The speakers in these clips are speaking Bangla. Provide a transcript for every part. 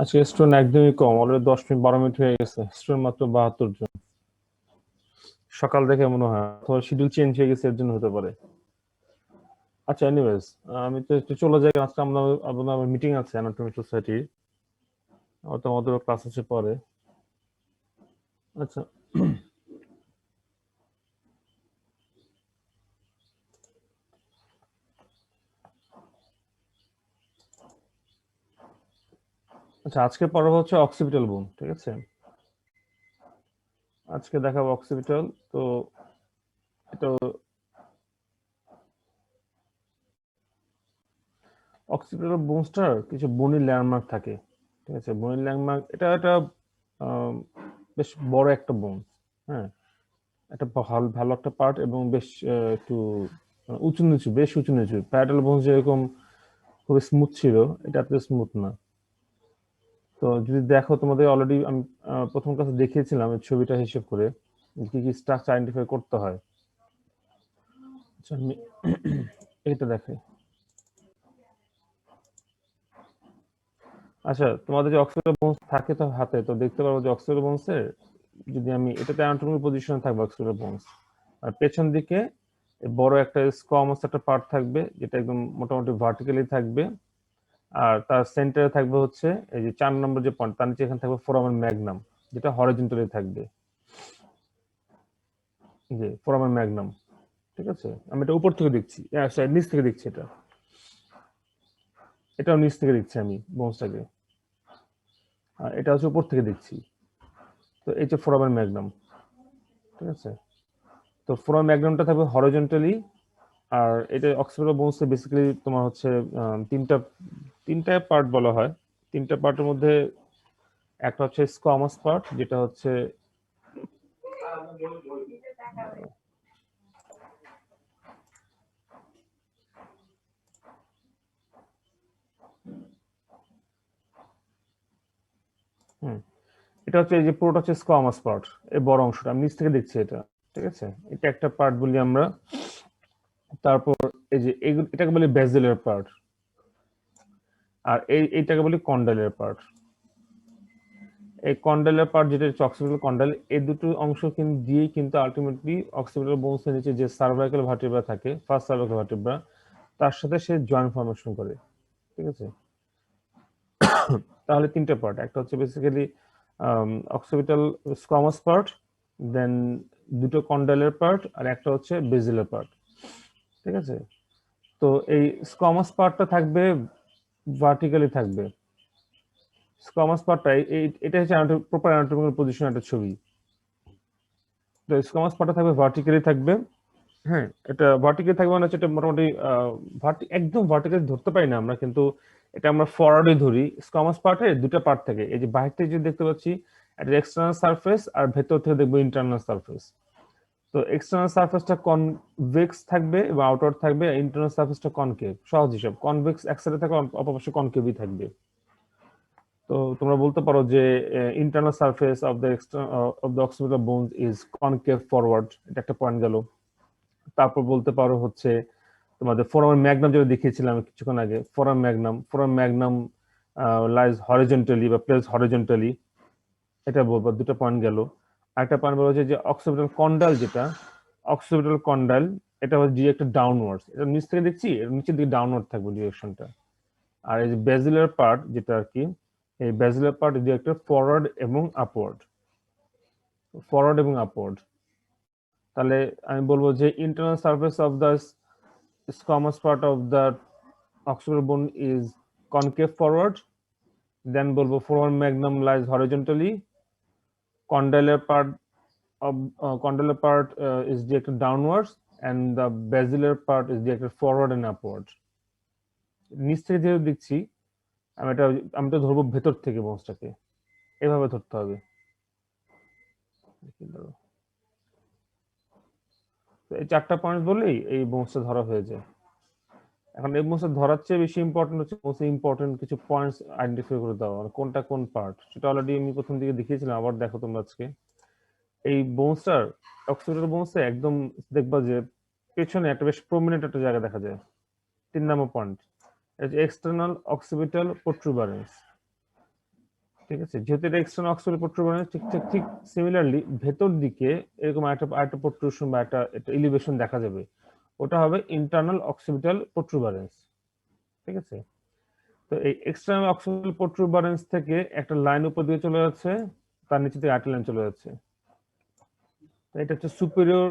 আজকে স্টুডেন্ট একদমই কম, অলরেডি 10 মিনিট 12 মিনিট হয়ে গেছে। স্টুডেন্ট মাত্র 72 জন। সকাল দেখে মনে হয় অথবা শিডিউল চেঞ্জ হয়ে গেছে, এর জন্য হতে পারে। আচ্ছা, এনিওয়েজ, আমি তো একটু চলে যাই। আজকে আপনার মিটিং আছে অ্যানাটমি সোসাইটি, আমাদের ক্লাস আছে পরে। আচ্ছা, আচ্ছা, আজকে পর্ব হচ্ছে অক্সিপিটাল বোন, ঠিক আছে? আজকে দেখাবো অক্সিপিটাল। তো এটা অক্সিপিটাল বোনসটার কিছু বনি ল্যান্ডমার্ক থাকে, ঠিক আছে? বনি ল্যান্ডমার্ক, এটা আহ, বেশ বড় একটা বোন। হ্যাঁ, একটা ভালো ভালো একটা পার্ট, এবং বেশ একটু উঁচু নিচু, বেশ উঁচু নিচু। প্যারাটাল বোন যেরকম খুব স্মুথ ছিল, এটা এত স্মুথ না। তো যদি দেখো, তোমাদের অলরেডি আমি প্রথম ক্লাসে দেখিয়েছিলাম এই ছবিটা হিসেব করে কি কি স্ট্রাকচার আইডেন্টিফাই করতে হয়। আচ্ছা, আমি এইটা দেখাই। আচ্ছা, তোমাদের যে অক্সিপিটাল বোনস থাকে তো হাতে, তো দেখতে পারবো যে অক্সিপিটাল বোনসের, যদি আমি এটাতে অ্যানাটমিক্যাল পজিশনে থাকবে অক্সিপিটাল বোনস, আর পেছন দিকে বড় একটা স্কোয়ামাস একটা পার্ট থাকবে, যেটা একদম মোটামুটি ভার্টিক্যালি থাকবে। আর তার সেন্টারে থাকবে হচ্ছে এই যে 4 নম্বর যে পয়েন্ট, তার নিচে এখানে থাকবে ফোরামেন ম্যাগনাম, যেটা হরিজন্টালি থাকবে। যে ফোরামেন ম্যাগনাম, ঠিক আছে? আমি এটা উপর থেকে দেখছি, নিচ থেকে দেখছি। এটাও নিচ থেকে দেখছি আমি বোনসটাকে, আর এটা হচ্ছে উপর থেকে দেখছি। তো এই যে ফোরামেন ম্যাগনাম, ঠিক আছে? তো ফোরামেন ম্যাগনামটা থাকবে হরিজন্টালি। আর এটা অক্সিপিটাল বোনসে বেসিক্যালি তোমার হচ্ছে তিনটা তিনটা পার্ট বলা হয়। তিনটা পার্টের মধ্যে একটা হচ্ছে স্কোয়ামাস পার্ট, যেটা হচ্ছে হুম, এটা হচ্ছে এই যে পুরোটা হচ্ছে স্কোয়ামাস পার্ট, এই বড় অংশটা আমি নিচ থেকে দেখছি এটা, ঠিক আছে? এটা একটা পার্ট বলি আমরা। তারপর এই যে এটাকে বলি ব্যাজিলার পার্ট, আর এইটাকে বলি কন্ডাইলার পার্ট। এই কন্ডাইলার পার্ট, যেটা হচ্ছে অক্সিপিটাল কন্ডাইল, এই দুটো অংশ কিন্তু দিয়েই কিন্তু আলটিমেটলি অক্সিপিটাল বোনসের নিচে যে সার্ভাইকাল ভার্টিব্রা থাকে, ফার্স্ট সার্ভাইকাল ভার্টিব্রা, তার সাথে সে জয়েন্ট ফর্মেশন করে, ঠিক আছে? তাহলে তিনটা পার্ট, একটা হচ্ছে বেসিক্যালি অক্সিপিটাল স্কোয়ামাস পার্ট, দেন দুটো কন্ডাইলার পার্ট, আর একটা হচ্ছে বেজিলার পার্ট, ঠিক আছে? তো এই স্কোয়ামাস পার্টটা থাকবে ভার্টিক্যালি থাকবে। স্কোয়ামাস পার্টটা এটা হচ্ছে প্রপার অ্যানাটমিক্যাল পজিশন একটা ছবি। তো স্কোয়ামাস পার্টটা থাকবে ভার্টিক্যালি থাকবে। হ্যাঁ, এটা ভার্টিক্যালি থাকবে মানে হচ্ছে এটা মোটামুটি একদম ভার্টিক্যালি ধরতে পারি না আমরা, কিন্তু এটা আমরা ফরওয়ার্ডে ধরি। স্কোয়ামাস পার্টের দুটো পার্ট থাকে, এই যে বাহির থেকে যে দেখতে পাচ্ছি একটা এক্সটার্নাল সারফেস, আর ভেতর থেকে দেখবো ইন্টারনাল সারফেস। তো এক্সটার্নাল সারফেসটা কনভেক্স থাকবে এবং আউটওয়ার্ড থাকবে, ইন্টারনাল সারফেসটা কনকেভ। সহজ হিসাব, কনভেক্স এক সাইডে থাকবে, অপরপাশে কনকেভই থাকবে। তো তোমরা বলতে পারো যে internal surface of the occipital bones is concave forward, এটা একটা পয়েন্ট গেল। তারপর বলতে পারো হচ্ছে তোমাদের ফোরাম ম্যাগনাম, যেটা দেখিয়েছিলাম কিছুক্ষণ আগে, ফোরাম ম্যাগনাম লাইজ হরিজন্টালি বা প্লেস হরিজন্টালি, এটা বলবো। দুটো পয়েন্ট গেল। আরেকটা পয়েন্ট বলা হচ্ছে যে অক্সিপিটাল কন্ডাইল, যেটা অক্সিপিটাল কন্ডাইল, এটা হচ্ছে ডিরেক্টেড ডাউনওয়ার্ডস। এটা নিচ থেকে দেখছি, এর নিচের দিকে ডাউনওয়ার্ড থাকবে ডিরেকশনটা। আর এই যে ব্যাজিলার পার্ট, যেটা আর কি, এই ব্যাজিলার পার্ট ডিরেক্টেড ফরওয়ার্ড এবং আপওয়ার্ড, ফরওয়ার্ড এবং আপওয়ার্ড। তাহলে আমি বলবো যে internal surface of the squamous part of the occipital bone is concave forward. Then বলবো foramen magnum lies horizontally. Condylar part is directed downwards, and the basilar part is directed forward and upward. নিচ থেকে যেহেতু দেখছি, আমি তো ধরবো ভেতর থেকে বোনসটাকে, এভাবে ধরতে হবে। তো এই 4টা পয়েন্ট বললেই এই বোনসটা ধরা হয়ে যায়। এখন এই বোনসটা ধরার চেয়ে বেশি ইম্পর্টেন্ট হচ্ছে মোস্ট ইম্পর্টেন্ট কিছু পয়েন্টস আইডেন্টিফাই করে দেওয়া, মানে কোনটা কোন পার্ট, সেটা অলরেডি আমি প্রথম দিকে দেখিয়েছিলাম। আবার দেখো তোমরা আজকে এই বোনসটার, অক্সিপিটাল বোনসে একদম দেখবা যে পেছনে একটা বেশ প্রমিনেন্ট একটা জায়গা দেখা যায়। 3 নম্বর পয়েন্ট, এক্সটার্নাল অক্সিপিটাল প্রোট্রুবারেন্স। ঠিক আছে, যেহেতু এটা এক্সটার্নাল অক্সিপিটাল প্রোট্রুবারেন্স, ঠিক সিমিলারলি ভেতর দিকে এরকম একটা প্রোট্রুশন বা একটা এলিভেশন দেখা যাবে, ওটা হবে ইন্টারনাল অক্সিপিটাল প্রোট্রুবারেন্স। ঠিক আছে, তো এই এক্সটার্নাল অক্সিপিটাল প্রোট্রুবারেন্স থেকে একটা লাইন উপর দিয়ে চলে যাচ্ছে, তার নিচে থেকে আরেকটা লাইন চলে যাচ্ছে। এটা হচ্ছে সুপিরিয়র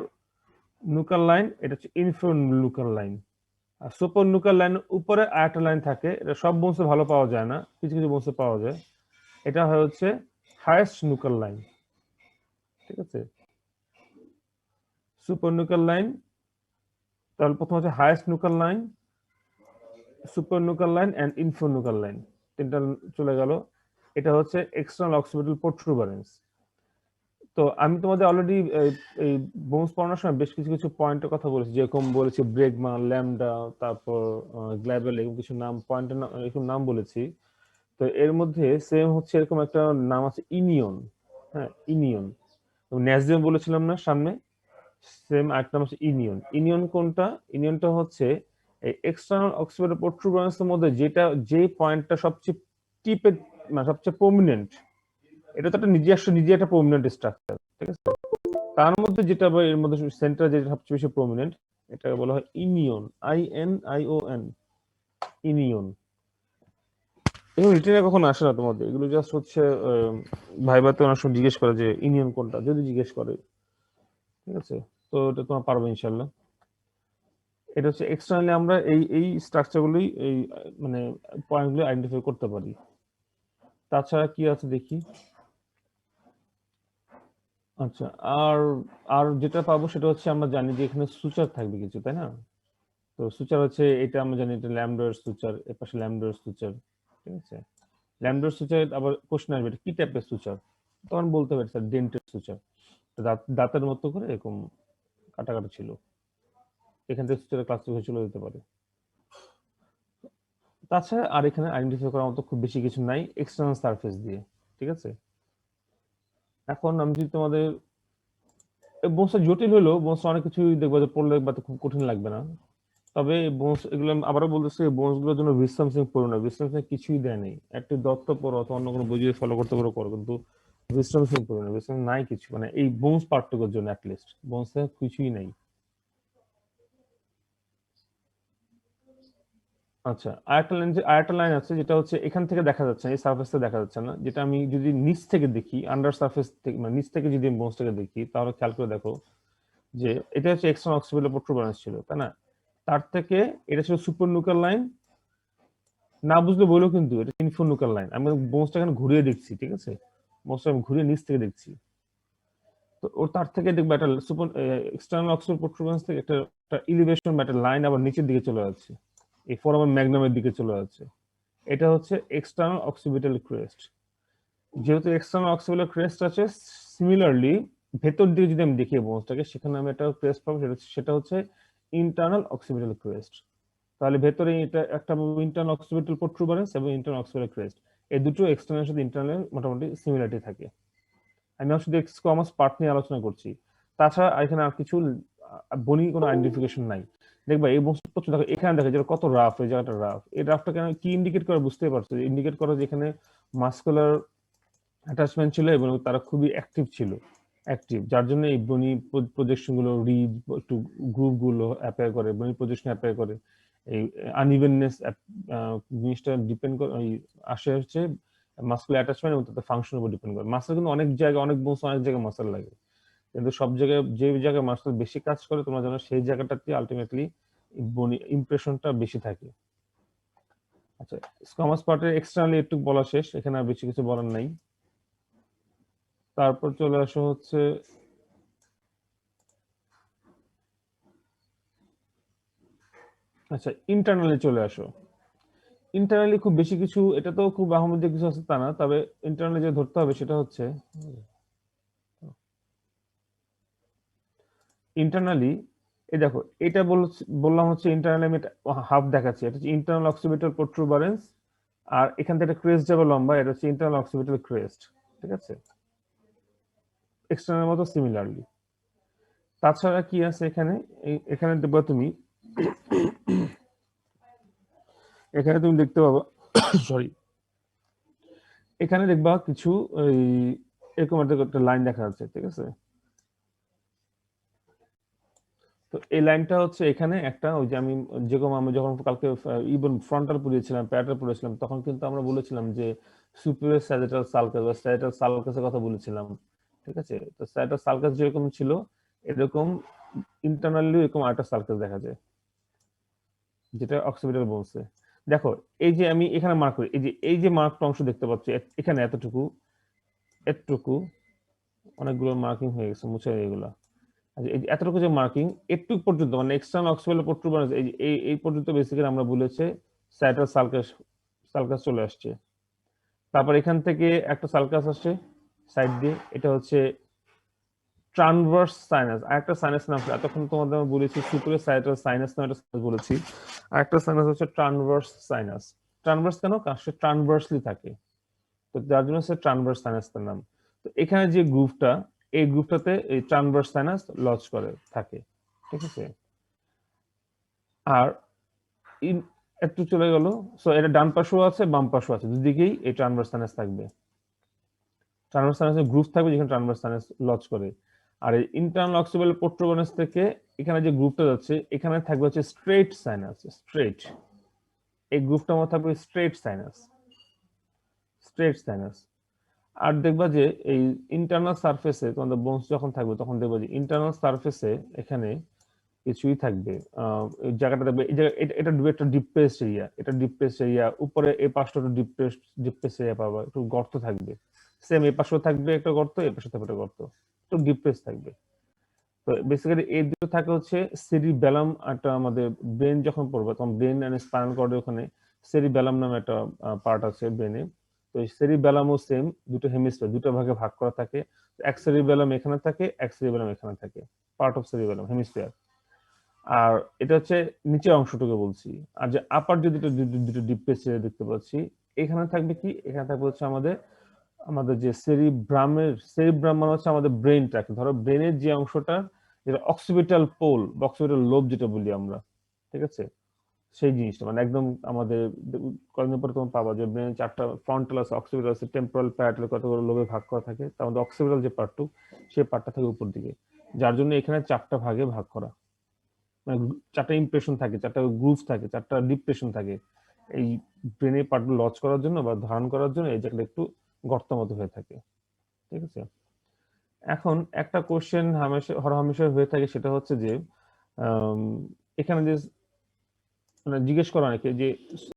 নুকাল লাইন, এটা হচ্ছে ইনফিরিয়র নুকাল লাইন। আর সুপার নুকাল লাইনের উপরে আরেকটা লাইন থাকে, এটা সব বোনসে ভালো পাওয়া যায় না, কিছু কিছু বোনসে পাওয়া যায়। এটা হচ্ছে হাইয়েস্ট নুকাল লাইন। ঠিক আছে, সুপার নুকাল লাইন, তাহলে প্রথম হচ্ছে highest nuchal line, super nuchal line and inferior nuchal line, তিনটা চলে গেল। এটা হচ্ছে এক্সটার্নাল অক্সিপিটাল প্রোট্রুবারেন্স। তো আমি তোমাদের অলরেডি এই বোনস পড়ানোর সময় বেশ কিছু কিছু পয়েন্টের কথা বলেছি, যেরকম বলেছি ব্রেগমা, ল্যামডা, তারপর গ্ল্যাবেল, এরকম কিছু নাম পয়েন্টের এরকম নাম বলেছি। তো এর মধ্যে সেম হচ্ছে এরকম একটা নাম আছে ইনিয়ন। হ্যাঁ, ইনিয়ন। ন্যাসিয়াম বলেছিলাম না সামনে, সেম আরেকটা নাম হচ্ছে ইনিয়ন। ইনিয়ন কোনটা? ইনিয়নটা হচ্ছে এই এক্সটার্নাল অক্সিপিটাল প্রোট্রুবারেন্সের মধ্যে যে পয়েন্টটা সবচেয়ে টিপে, মানে সবচেয়ে প্রমিনেন্ট, এটা তো একটা নিজে একটা প্রমিনেন্ট স্ট্রাকচার। ঠিক আছে, তার মধ্যে যেটা বা এর মধ্যে সেন্টার যেটা সবচেয়ে বেশি প্রমিনেন্ট, এটাকে বলা হয় ইনিয়ন, INION, ইনিয়ন। এগুলো রিটেনে কখনো আসে না তোমাদের, এগুলো জাস্ট হচ্ছে ভাইভাতে অনেক সময় জিজ্ঞেস করে যে ইউনিয়ন কোনটা, যদি জিজ্ঞেস করে। ঠিক আছে, তো এটা তোমার পারবে ইনশাল্লাহ। এটা হচ্ছে এক্সটার্নালি আমরা এই স্ট্রাকচারগুলোই এই মানে পয়েন্টগুলো আইডেন্টিফাই করতে পারি। তাছাড়া কি আছে দেখি। আচ্ছা, আর আর যেটা পাবো সেটা হচ্ছে আমরা জানি যে এখানে সুচার থাকবে কিছু, তাই না? তো সুচার হচ্ছে এটা আমরা জানি, এটা ল্যামডার সুচার, এর পাশে ল্যামডার সুচার। ঠিক আছে, ল্যামডার সুচার আবার কোশ্চেন আসবে এটা কি টাইপের সুচার, তখন বলতে পারি স্যার ডেন্টের সুচার, দাঁতের মতো করে এরকম কাটা কাটা ছিল, এখান থেকে সুচারের ক্লাসিফিকেশন চলে যেতে পারে। তাছাড়া আর এখানে আইডেন্টিফাই করার মতো খুব বেশি কিছু নাই এক্সটার্নাল সারফেস দিয়ে। ঠিক আছে, এখন আমি যদি তোমাদের বোনসটা জটিল হলেও বোনসটা অনেক কিছু দেখবো যে পড়লে বা খুব কঠিন লাগবে না। তবে বোনস এগুলো আমি আবারও বলতেছি, বোনস গুলোর জন্য বিসসামথিং পড়ো না, বিসসামথিং কিছুই দেয় নেই, একটি দত্ত পড়ো অথবা অন্য কোনো বই যদি ফলো করতে পারো করো, কিন্তু বিসসামথিং পড়ো না, বিসসামথিং নাই কিছু, মানে এই বোনস পার্টটুকুর জন্য অ্যাটলিস্ট বোনসে কিছুই নাই। আচ্ছা, আরেকটা লাইন আছে যেটা হচ্ছে এখান থেকে দেখা যাচ্ছে না, এই সারফেসটা দেখা যাচ্ছে না, যেটা আমি যদি নিচ থেকে দেখি, আন্ডার সারফেস থেকে মানে নিচ থেকে যদি বোনসটাকে দেখি, তাহলে খেয়াল করে দেখো যে এটা হচ্ছে এক্সটার্নাল অক্সিপিটাল প্রোট্রুবারেন্স ছিল, তাই না? তার থেকে এটা ছিল সুপার নুকাল লাইন, না বুঝলে বলো কিন্তু এটা ইনফিরিয়র নুকাল লাইন। আমি বোনসটা এখানে ঘুরিয়ে দেখছি, ঠিক আছে, বোনসটা আমি ঘুরিয়ে নিচ থেকে দেখছি। তো ওর তার থেকে দেখবে একটা সুপার এক্সটার্নাল অক্সিপিটাল প্রোট্রুবারেন্স থেকে একটা এলিভেশন বা একটা লাইন আবার নিচের দিকে চলে যাচ্ছে, এই ফোরামের ম্যাগনামের দিকে চলে যাচ্ছে। এটা হচ্ছে এক্সটার্নাল অক্সিপিটাল ক্রেস্ট। যেহেতু এক্সটার্নাল অক্সিপিটাল ক্রেস্ট আছে, সিমিলারলি ভেতর দিকে যদি আমি দেখি বোনসটাকে, সেখানে আমি একটা ক্রেস্ট পাবো, সেটা হচ্ছে ইন্টারনাল অক্সিপিটাল ক্রেস্ট। তাহলে ভেতরে এটা একটা ইন্টারনাল অক্সিপিটাল প্রোট্রুবারেন্স এবং ইন্টারনাল অক্সিপিটাল ক্রেস্ট, এই দুটো এক্সটার্নাল সাথে ইন্টারনাল মোটামুটি সিমিলারিটি থাকে। আমি শুধু এক্স কমার্স পার্ট নিয়ে আলোচনা করছি, তাছাড়া এখানে আর কিছু বনি কোনো আইডেন্টিফিকেশন নাই। দেখবা এই বস্তু দেখো, এখানে দেখো যেটা কত রাফ, এই জায়গাটা রাফ, এই রাফটা কেন কি ইন্ডিকেট করে বুঝতে পারছো? ইন্ডিকেট করে যে এখানে মাসকুলার অ্যাটাচমেন্ট ছিল এবং তারা খুবই অ্যাক্টিভ ছিল, যার জন্য এই বনি প্রজেকশন গুলো রিড একটু গ্রুপ গুলো অ্যাপিয়ার করে, বনি প্রজেকশন অ্যাপিয়ার করে। এই আনইভেননেস জিনিসটা ডিপেন্ড করে আসে হচ্ছে মাসকুলার অ্যাটাচমেন্ট এবং তাদের ফাংশনের উপর ডিপেন্ড করে। মাসল কিন্তু অনেক জায়গায়, অনেক বোনস অনেক জায়গায় মাসল লাগে, কিন্তু সব জায়গায় যে জায়গায় মাসল বেশি কাজ করে তোমরা জানো, সেই জায়গাটাতে আলটিমেটলি বনি ইমপ্রেশনটা বেশি থাকে। আচ্ছা, স্কোয়ামাস পার্টের এক্সটার্নালি একটু বলা শেষ, এখানে আর বেশি কিছু বলার নাই। তারপর চলে আসো হচ্ছে আচ্ছা ইন্টারনালি চলে আসো। ইন্টারনালি খুব বেশি কিছু, এটা তো খুব আহমদি কিছু আছে তা না, তবে ইন্টারনালি যে ধরতে হবে সেটা হচ্ছে ইন্টারনালি, এই দেখো এটা বললাম হচ্ছে ইন্টারনালি, আমি হাফ দেখাচ্ছি, এটা হচ্ছে ইন্টারনাল অক্সিপিটাল প্রোট্রুবারেন্স, আর এখান থেকে একটা ক্রেস্ট যাবে লম্বা, এটা হচ্ছে ইন্টারনাল অক্সিপিটাল ক্রেস্ট। ঠিক আছে, এক্সটার্নাল মতো সিমিলারলি। তাছাড়া কি আছে এখানে, এখানে দেখবা তুমি, এখানে তুমি দেখতে পাবা সরি, এখানে দেখবা কিছু ওই এরকম একটা লাইন দেখা যাচ্ছে, ঠিক আছে? তো এই লাইনটা হচ্ছে এখানে একটা ওই যে আমি যেরকম আমি যখন কালকে ইভেন ফ্রন্টাল পড়িয়েছিলাম, প্যারাটাল পড়িয়েছিলাম, তখন কিন্তু আমরা বলেছিলাম যে সুপিরিয়র স্যাজিটাল সালকাস বা স্যাজিটাল সালকাসের কথা বলেছিলাম, ঠিক আছে? তো স্যাজিটাল সালকাস যেরকম ছিল এরকম ইন্টারনালি এরকম আরেকটা সালকাস দেখা যায়, যেটা অক্সিপিটাল বোনসে। দেখো এই যে আমি এখানে মার্ক করি, এই যে মার্কটা অংশ দেখতে পাচ্ছি এখানে এতটুকু এতটুকু অনেকগুলো মার্কিং হয়ে গেছে, মুছে এগুলো। আচ্ছা, এই যে এতটুকু যে মার্কিং এটুকু পর্যন্ত মানে এক্সটার্নাল অক্সিপিটাল প্রোট্রুবারেন্স এই পর্যন্ত বেসিক্যালি আমরা বলেছে স্যাটাল সালকাস সালকাস চলে আসছে। তারপর এখান থেকে একটা সালকাস আসছে সাইড দিয়ে, এটা হচ্ছে ট্রানভার্স সাইনাস। আরেকটা সাইনাস নাম এতক্ষণ তোমাদের আমি বলেছি সুপিরিয়র সাইটাল সাইনাস নাম একটা বলেছি, আরেকটা সাইনাস হচ্ছে ট্রানভার্স সাইনাস। ট্রানভার্স কেন? কারণ সে ট্রানভার্সলি থাকে, তো যার জন্য সে ট্রানভার্স সাইনাস তার নাম। তো এখানে যে গ্রুপটা, এই গ্রুপটাতে এই ট্রানভার্স সাইনাস লজ করে থাকে, ঠিক আছে? আর একটু চলে গেল, সো এটা ডান পাশেও আছে বাম পাশেও আছে, দুদিকেই এই ট্রানভার্স সাইনাস থাকবে। ট্রানভার্স সাইনাসের গ্রুপ থাকবে যেখানে ট্রানভার্স সাইনাস লজ করে। আর এই ইন্টারনাল অক্সিপিটাল প্রোট্রুবারেন্স থেকে এখানে যে গ্রুপটা যাচ্ছে এখানে থাকবে হচ্ছে স্ট্রেট সাইনাস, স্ট্রেট। এই গ্রুপটার মধ্যে থাকবে স্ট্রেট সাইনাস, স্ট্রেট সাইনাস। আর দেখবা যে এই ইন্টারনাল সারফেসে তোমাদের বোনস যখন থাকবে তখন দেখবা যে ইন্টারনাল সারফেসে এখানে কিছুই থাকবে। এই জায়গাটা দেখবে, এই জায়গা এটা একটা ডিপ্রেসড এরিয়া, এটা ডিপ্রেসড এরিয়া। উপরে এই পাশটা একটু ডিপ্রেসড এরিয়া পাবা, একটু গর্ত থাকবে। সেম এই পাশেও থাকবে একটা গর্ত, এই পাশে থাকবে একটা গর্ত, একটু ডিপ্রেস থাকবে। তো বেসিক্যালি এই দুটো থাকে হচ্ছে সেরিবেলাম, একটা আমাদের ব্রেন যখন পড়বে তখন ব্রেন এন্ড স্পাইনাল কর্ডের ওখানে সেরিবেলাম নামে একটা পার্ট আছে ব্রেনে। তো এই সেরিবেলামও সেম, দুটো হেমিস্ফিয়ার দুটো ভাগে ভাগ করা থাকে। এক সেরিবেলাম এখানে থাকে, এক সেরিবেলাম এখানে থাকে, পার্ট অফ সেরিবেলাম হেমিস্ফিয়ার। আর এটা হচ্ছে নিচের অংশটুকু বলছি। আর যে আপার যে দুটো ডিপ পেস দেখতে পাচ্ছি, এখানে থাকবে কি, এখানে থাকবে হচ্ছে আমাদের আমাদের যে সেরিব্রাম মানে হচ্ছে আমাদের ব্রেনটাকে, ধরো ব্রেনের যে অংশটা যেটা অক্সিপিটাল পোল বা অক্সিপিটাল লোব যেটা বলি আমরা, ঠিক আছে? সেই জিনিসটা মানে একদম আমাদের কয়েকদিন পরে তোমার পাবা যে ব্রেনের চারটা ফ্রন্টাল আছে, অক্সিপিটাল আছে, টেম্পোরাল, প্যারাটাল, কতগুলো লোবে ভাগ করা থাকে। তার মধ্যে অক্সিপিটাল যে পার্টটুক সেই পার্টটা থাকে উপর দিকে, যার জন্য এখানে চারটা ভাগে ভাগ করা। মানে চারটা ইমপ্রেশন থাকে, চারটা গ্রুভ থাকে, চারটা ডিপ্রেশন থাকে। এই ব্রেনের পার্টগুলো লজ করার জন্য বা ধারণ করার জন্য এই জায়গাটা একটু গর্ত মতো হয়ে থাকে, ঠিক আছে? এখন একটা কোশ্চেন হরহামেশা হয়ে থাকে, সেটা হচ্ছে যে আম, এখানে যে মানে জিজ্ঞেস করা অনেকে যে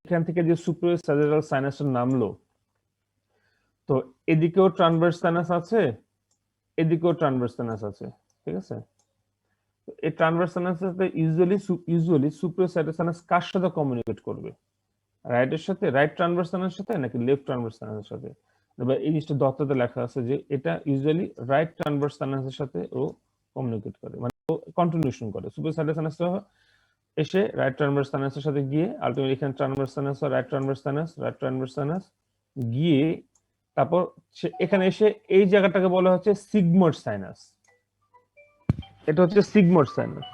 এখান থেকে যে সুপিরিয়র স্যাজিটাল সাইনাসটা নামলো, তো এদিকেও ট্রানভার্স সাইনাস আছে, এদিকেও ট্রানভার্স সাইনাস আছে, ঠিক আছে? এই ট্রানভার্স সাইনাসের সাথে ইউজুয়ালি সুপিরিয়র স্যাজিটাল সাইনাস কার সাথে কমিউনিকেট করবে? রাইটের সাথে, রাইট ট্রানভার্স সাইনাসের সাথে নাকি লেফট ট্রানভার্স সাইনাসের সাথে? এবার এই জিনিসটা দত্ততে লেখা আছে যে এটা ইউজুয়ালি রাইট ট্রানভার্স সাইনাসের সাথে ও কমিউনিকেট করে, মানে ও কন্টিনিউশন করে। সুপিরিয়র স্যাজিটাল সাইনাসটা এসে রাইট ট্রানভার্স সাইনাসের সাথে গিয়ে আলটিমেটলি এখানে ট্রানভার্স সাইনাস, রাইট ট্রানভার্স সাইনাস গিয়ে তারপর এখানে এসে এই জায়গাটাকে বলা হচ্ছে সিগমোইড সাইনাস। এটা হচ্ছে সিগমোইড সাইনাস।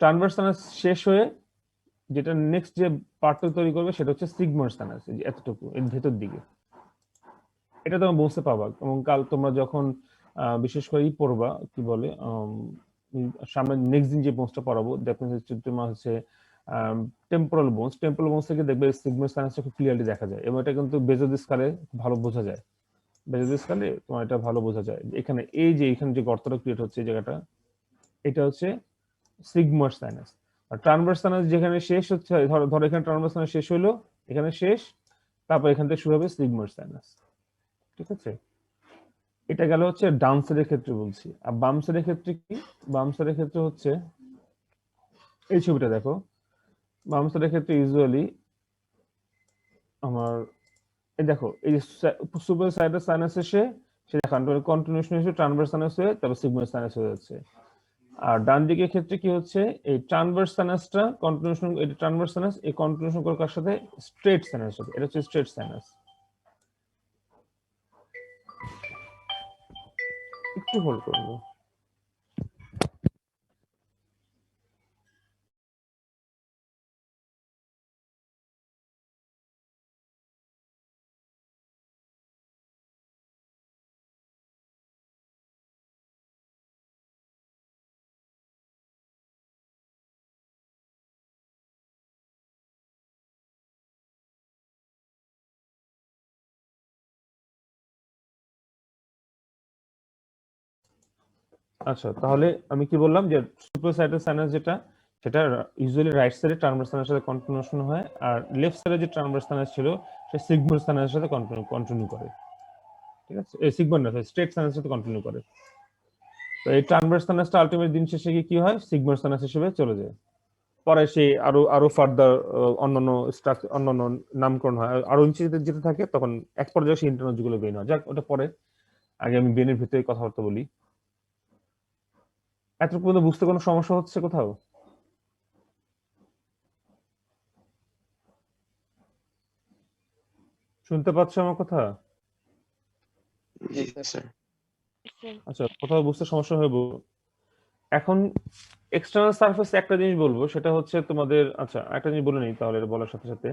ট্রানভার্স সাইনাস শেষ হয়ে যেটা নেক্সট যে পার্টটা তৈরি করবে সেটা হচ্ছে সিগমোইড সাইনাস, এই যে এতটুকু এর ভেতর দিকে। এটা তোমরা বুঝতে পারবা এবং কাল তোমরা যখন বিশেষ করে পড়বা কি বলে সামনে নেক্সট দিন যে বোনসটা পড়াবো তোমার হচ্ছে টেম্পোরাল বোনস থেকে দেখবে সিগমোইড সাইনাসটা খুব ক্লিয়ারলি দেখা যায়, এবং এটা কিন্তু বেজোদ স্কেলে ভালো বোঝা যায়। বেজোদ স্কেলে তোমার এটা ভালো বোঝা যায়। এখানে এই যে এখানে যে গর্তটা ক্রিয়েট হচ্ছে এই জায়গাটা, এটা হচ্ছে সিগমোইড সাইনাস। আর ট্রানভার্স সাইনাস যেখানে শেষ হচ্ছে, ধরো ধরো এখানে ট্রানভার্স সাইনাস শেষ হলো, এখানে শেষ, তারপর এখান থেকে শুরু হবে সিগমোইড সাইনাস, ঠিক আছে? এটা গেল হচ্ছে ডাউন সাইডের ক্ষেত্রে বলছি। আর বাম সাইডের ক্ষেত্রে কি? বাম সাইডের ক্ষেত্রে হচ্ছে এই ছবিটা দেখো। বাম সাইডের ক্ষেত্রে ইউজুয়ালি আমার এই দেখো এই সুপার সাইডের সাইনাস এসে সে কন্টিনিউশন এসে ট্রানভার্স সাইনাস হয়ে তারপর সিগমোইড সাইনাস হয়ে যাচ্ছে। আর ডান দিকের ক্ষেত্রে কি হচ্ছে, এই ট্রানভার্স সাইনাসটা কন্টিনিউশন, এটা ট্রানভার্স সাইনাস, এই কন্টিনিউশন করার কার সাথে? স্ট্রেট সাইনাস সাথে। এটা হচ্ছে স্ট্রেট সাইনাস। একটু হোল্ড করবো। আচ্ছা, তাহলে আমি কি বললাম যে সুপ্রাসাইটাল সাইনাস যেটা, সেটা ইউজুয়ালি রাইট সাইডে ট্রান্সভার্স সাইনাসের সাথে কন্টিনিউশন হয়, আর লেফট সাইডে যে ট্রান্সভার্স সাইনাস ছিল সে সিগময়েড সাইনাসের সাথে কন্টিনিউ করে। ঠিক আছে, এই সিগময়েড না, স্ট্রেট সাইনাসের সাথে কন্টিনিউ করে। তো এই ট্রান্সভার্স সাইনাসটা আলটিমেট দিন শেষে গিয়ে কি হয়, সিগময়েড সাইনাস হিসেবে চলে যায়। পরে সেই আরো ফার্দার অন্যান্য স্ট্রাকচার, অন্যান্য নামকরণ হয়, আরো ইঞ্চিতে যেতে থাকে, তখন এক পর্যায়ে সেই ইন্টারনাল যেগুলো বের হয়। যাক, ওটা পরে, আগে আমি ব্রেনের ভিতরে কথাবার্তা বলি। এতটুকু পর্যন্ত বুঝতে কোনো সমস্যা হচ্ছে কোথাও? শুনতে পাচ্ছ আমার কথা? জি স্যার। আচ্ছা, কোথাও বুঝতে সমস্যা হবে? এখন এক্সটার্নাল সারফেস একটা জিনিস বলবো, সেটা হচ্ছে তোমাদের, আচ্ছা একটা জিনিস বলে নিই তাহলে, এটা বলার সাথে সাথে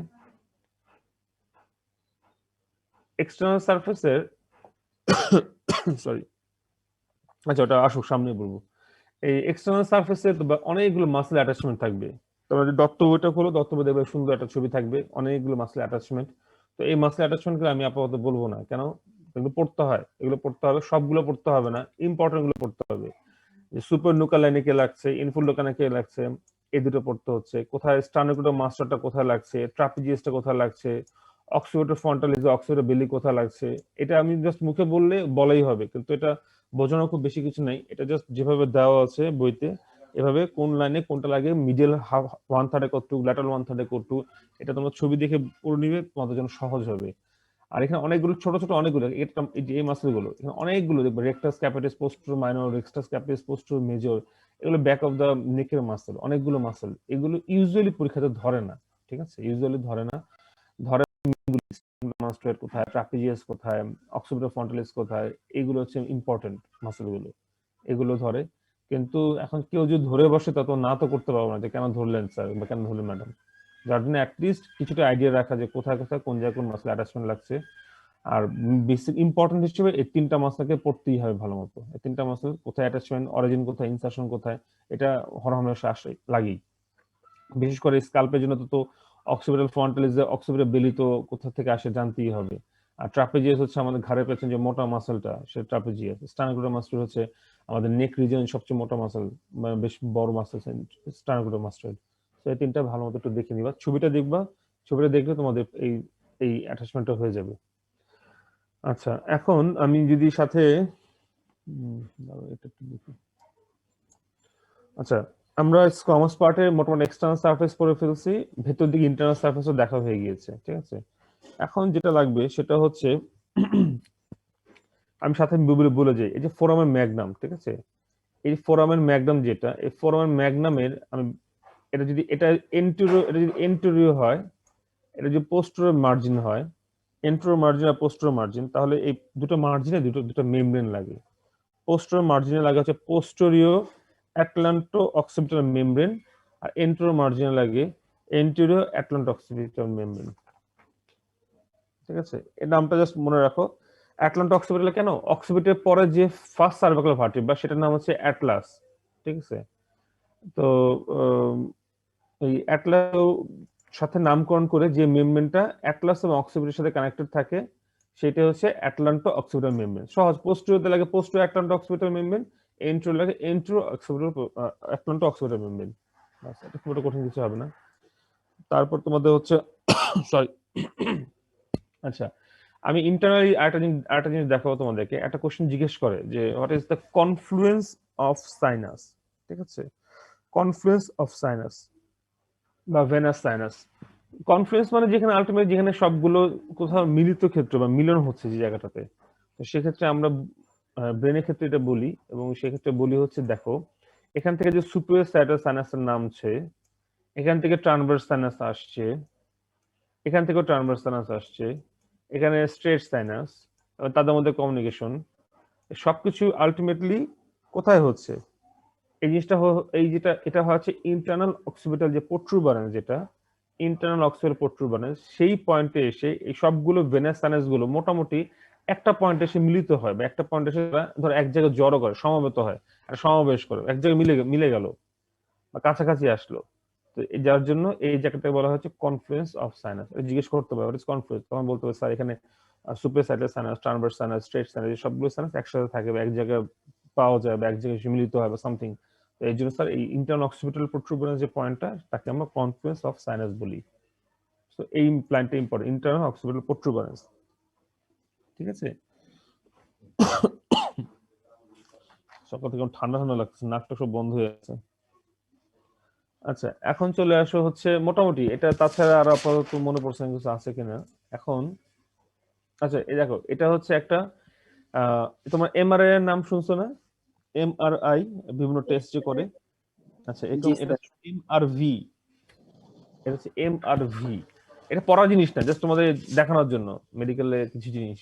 এক্সটার্নাল সারফেসের সরি, আচ্ছা ওটা আসুক সামনে বলবো। এই এক্সটার্নাল সারফেসে অনেকগুলো মাসেল অ্যাটাচমেন্ট থাকবে। তোমরা যদি দত্ত বইটা খোলো, দত্ত বই দেখবে সুন্দর একটা ছবি থাকবে, অনেকগুলো মাসেল অ্যাটাচমেন্ট। তো এই মাসেল অ্যাটাচমেন্টগুলো আমি আপাতত বলবো না, কেন? এগুলো পড়তে হয়, এগুলো পড়তে হবে, সবগুলো পড়তে হবে না, ইম্পর্টেন্ট গুলো পড়তে হবে। যে সুপার নুকালাইনে কে লাগছে, ইনফুলোকানে কে লাগছে, এই দুটো পড়তে হচ্ছে। কোথায় স্টানোকুটো মাস্টারটা কোথায় লাগছে, ট্রাপিজিয়াসটা কোথায় লাগছে, অক্সিপিটাল ফ্রন্টালিস, অক্সিপিটাল বেলি কোথায় লাগছে, এটা আমি জাস্ট মুখে বললে বলাই হবে, কিন্তু এটা বোঝানোর খুব বেশি কিছু নাই। এটা জাস্ট যেভাবে দেওয়া আছে বইতে, এভাবে কোন লাইনে কোনটা লাগে, মিডল ওয়ান থার্ডে কতটুকু, ল্যাটারাল ওয়ান থার্ডে কতটুকু, এটা তোমরা ছবি দেখে পড়ে নিবে, তোমাদের জন্য সহজ হবে। আর এখানে অনেকগুলো ছোট ছোট অনেকগুলো এই মাসেল গুলো, এখানে অনেকগুলো দেখবে, rectus capitis posterior minor, rectus capitis posterior major, এগুলো ব্যাক অফ দা নেকের মাসেল, অনেকগুলো মাসেল। এগুলো ইউজুয়ালি পরীক্ষাতে ধরে না, ঠিক আছে, ইউজুয়ালি ধরে না। ধরে মাস্টার কোথায়, ট্রাপিজিয়াস কোথায়, অক্সিপিটাল ফ্রন্টালিস কোথায়, এগুলো হচ্ছে ইম্পর্টেন্ট মাসেল গুলো, এগুলো ধরে। কিন্তু এখন কেউ যদি ধরে বসে, তা তো না তো করতে পারবো না যে কেন ধরলেন স্যার বা কেন ধরলেন ম্যাডাম। যার জন্য অ্যাটলিস্ট কিছুটা আইডিয়া রাখা যে কোথায় কোথায় কোন জায়গায় কোন মাসেল অ্যাটাচমেন্ট লাগছে। আর বেসিক ইম্পর্টেন্ট হিসেবে এই তিনটা মাসলাকে পড়তেই হবে ভালো মতো। এই তিনটা মাসল কোথায় অ্যাটাচমেন্ট, অরিজিন কোথায়, ইনসারশন কোথায়, এটা হরহামেশা আসে লাগেই। বিশেষ করে স্কাল্পের জন্য তো অক্সিপিটাল ফ্রন্টালিস, অক্সিপিটাল বেলি তো কোথা থেকে আসে জানতেই হবে। আর ট্রাপেজিয়াস হচ্ছে আমাদের ঘাড়ের পেছনে যে মোটা মাসলটা, সে ট্রাপেজিয়াস। স্টানোকুলার মাসল হচ্ছে আমাদের নেক রিজন সবচেয়ে মোটা মাসল, মানে বেশ বড় মাসল, স্টানোকুলার মাসল। তো এই তিনটা ভালো মতো একটু দেখে নিবা, ছবিটা দেখবা, ছবিটা দেখলে তোমাদের এই এই অ্যাটাচমেন্টটা হয়ে যাবে। আচ্ছা, এখন আমি যদি সাথে দাঁড়াও, এটা একটু দেখি। আচ্ছা, আমরা কমার্স পার্টে মোটামুটি এক্সটার্নাল সারফেস পড়ে ফেলছি, ভেতর দিকে ইন্টারনাল সারফেসও দেখা হয়ে গিয়েছে, ঠিক আছে। এখন যেটা লাগবে সেটা হচ্ছে আমি সাথে বলে যাই, এই যে ফোরামের ম্যাগনাম, ঠিক আছে, এই ফোরামের ম্যাগনাম যেটা, এই ফোরামের ম্যাগনামের আমি, এটা যদি এন্টেরিয়র হয়, এটা যদি পোস্টেরিয়র মার্জিন হয়, এন্টেরিয়র মার্জিন আর পোস্টেরিয়র মার্জিন, তাহলে এই দুটো মার্জিনে দুটো মেমব্রেন লাগে। পোস্টেরিয়র মার্জিনে লাগে হচ্ছে পোস্টেরিয়র অ্যাটলান্টো অক্সিপিটাল মেমব্রেন, আর এন্টেরিয়র মার্জিনে লাগে এন্টেরিয়র অ্যাটলান্টো অক্সিপিটাল মেমব্রেন। ঠিক আছে, এই নামটা জাস্ট মনে রাখো। অ্যাটলান্টো অক্সিপিটাল কেন? অক্সিপিটালের পরে যে ফার্স্ট সার্ভাইকাল ভার্টিব্রা, সেটার নাম হচ্ছে অ্যাটলাস, ঠিক আছে। তো এই অ্যাটলাস সাথে নামকরণ করে যে মেমব্রেনটা অ্যাটলাস এবং অক্সিপিটালের সাথে কানেক্টেড থাকে, সেটা হচ্ছে অ্যাটলান্টো অক্সিপিটাল মেমব্রেন। সহজ, পোস্টেরিয়রতে লাগে পোস্টেরিয়র অ্যাটলান্টো অক্সিপিটাল মেমব্রেন, এন্টেরিয়র লাগে এন্টেরিয়র অক্সিপিটাল অ্যাটলান্টো অক্সিপিটাল মেমব্রেন। বাস, এটা খুব একটা কঠিন কিছু হবে না। তারপর তোমাদের হচ্ছে সরি, আচ্ছা, আমি ইন্টারনালি আরেকটা জিনিস দেখাবো তোমাদেরকে। একটা কোশ্চেন জিজ্ঞেস করে যে what is the confluence of sinus, ঠিক আছে, কনফ্লুয়েন্স অফ সাইনাস বা ভেনাস সাইনাস। কনফ্লুয়েন্স মানে যেখানে আলটিমেট, যেখানে সবগুলো কোথাও মিলিত ক্ষেত্র বা মিলন হচ্ছে যে জায়গাটাতে। তো সেক্ষেত্রে আমরা ব্রেনের ক্ষেত্রে এটা বলি, এবং সেক্ষেত্রে বলি হচ্ছে দেখো, এখান থেকে যে সুপিরিয়র সাইটাল সাইনাসের নামছে, এখান থেকে ট্রান্সভার্স সাইনাস আসছে, এখান থেকেও ট্রান্সভার্স সাইনাস আসছে, এখানে স্ট্রেট সাইনাস, তাদের মধ্যে কমিউনিকেশন, সবকিছু আলটিমেটলি কোথায় হচ্ছে? এই জিনিসটা এই যেটা, এটা হচ্ছে ইন্টারনাল অক্সিপিটাল যে প্রোট্রুবারেন্স, যেটা ইন্টারনাল অক্সিপিটাল প্রোট্রুবারেন্স, সেই পয়েন্টে এসে এই সবগুলো ভেনাস সাইনাস গুলো মোটামুটি একটা পয়েন্টে এসে মিলিত হয়, বা একটা পয়েন্টে এসে ধর এক জায়গায় জড়ো করে, সমবেত হয়, আর সমাবেশ করে, এক জায়গায় মিলে গেল বা কাছাকাছি আসলো। তো যার জন্য এই জায়গাটাকে বলা হচ্ছে কনফ্লুয়েন্স অফ সাইনাস। জিজ্ঞেস করতে পারে হোয়াট ইজ কনফ্লুয়েন্স, তখন বলতে হবে স্যার এখানে supersagittal sinus, transverse sinus, straight sinus, সবগুলো সাইনাস একসাথে থাকে বা এক জায়গায় পাওয়া যায় বা এক জায়গায় এসে মিলিত হয় বা সামথিং। এই জন্য স্যার এই ইন্টার্নাল অক্সিপিটাল প্রোট্রুবেরেন্স যে পয়েন্টটা তাকে আমরা কনফ্লুয়েন্স অফ সাইনাস বলি। সো এই প্ল্যানটা ইম্পর্টেন্ট, ইন্টার্নাল অক্সিপিটাল প্রোট্রুবেরেন্স। ঠিক আছে, সকাল থেকে ঠান্ডা ঠান্ডা লাগছে, নাকটা সব বন্ধ হয়ে আছে। আচ্ছা এখন চলে আসো হচ্ছে মোটামুটি এটা, তাছাড়া আর আপাতত মনে পড়ছে না কিছু আছে কিনা এখন। আচ্ছা এই দেখো এটা হচ্ছে একটা তোমার এমআরআই এর নাম শুনছো না? এমআরআই বিভিন্ন টেস্ট যে করে। আচ্ছা জি এটা স্যার। এমআরভি, এটা হচ্ছে এমআরভি। এটা পড়ার জিনিস না, জাস্ট তোমাদের দেখানোর জন্য মেডিকেলে কিছু জিনিস।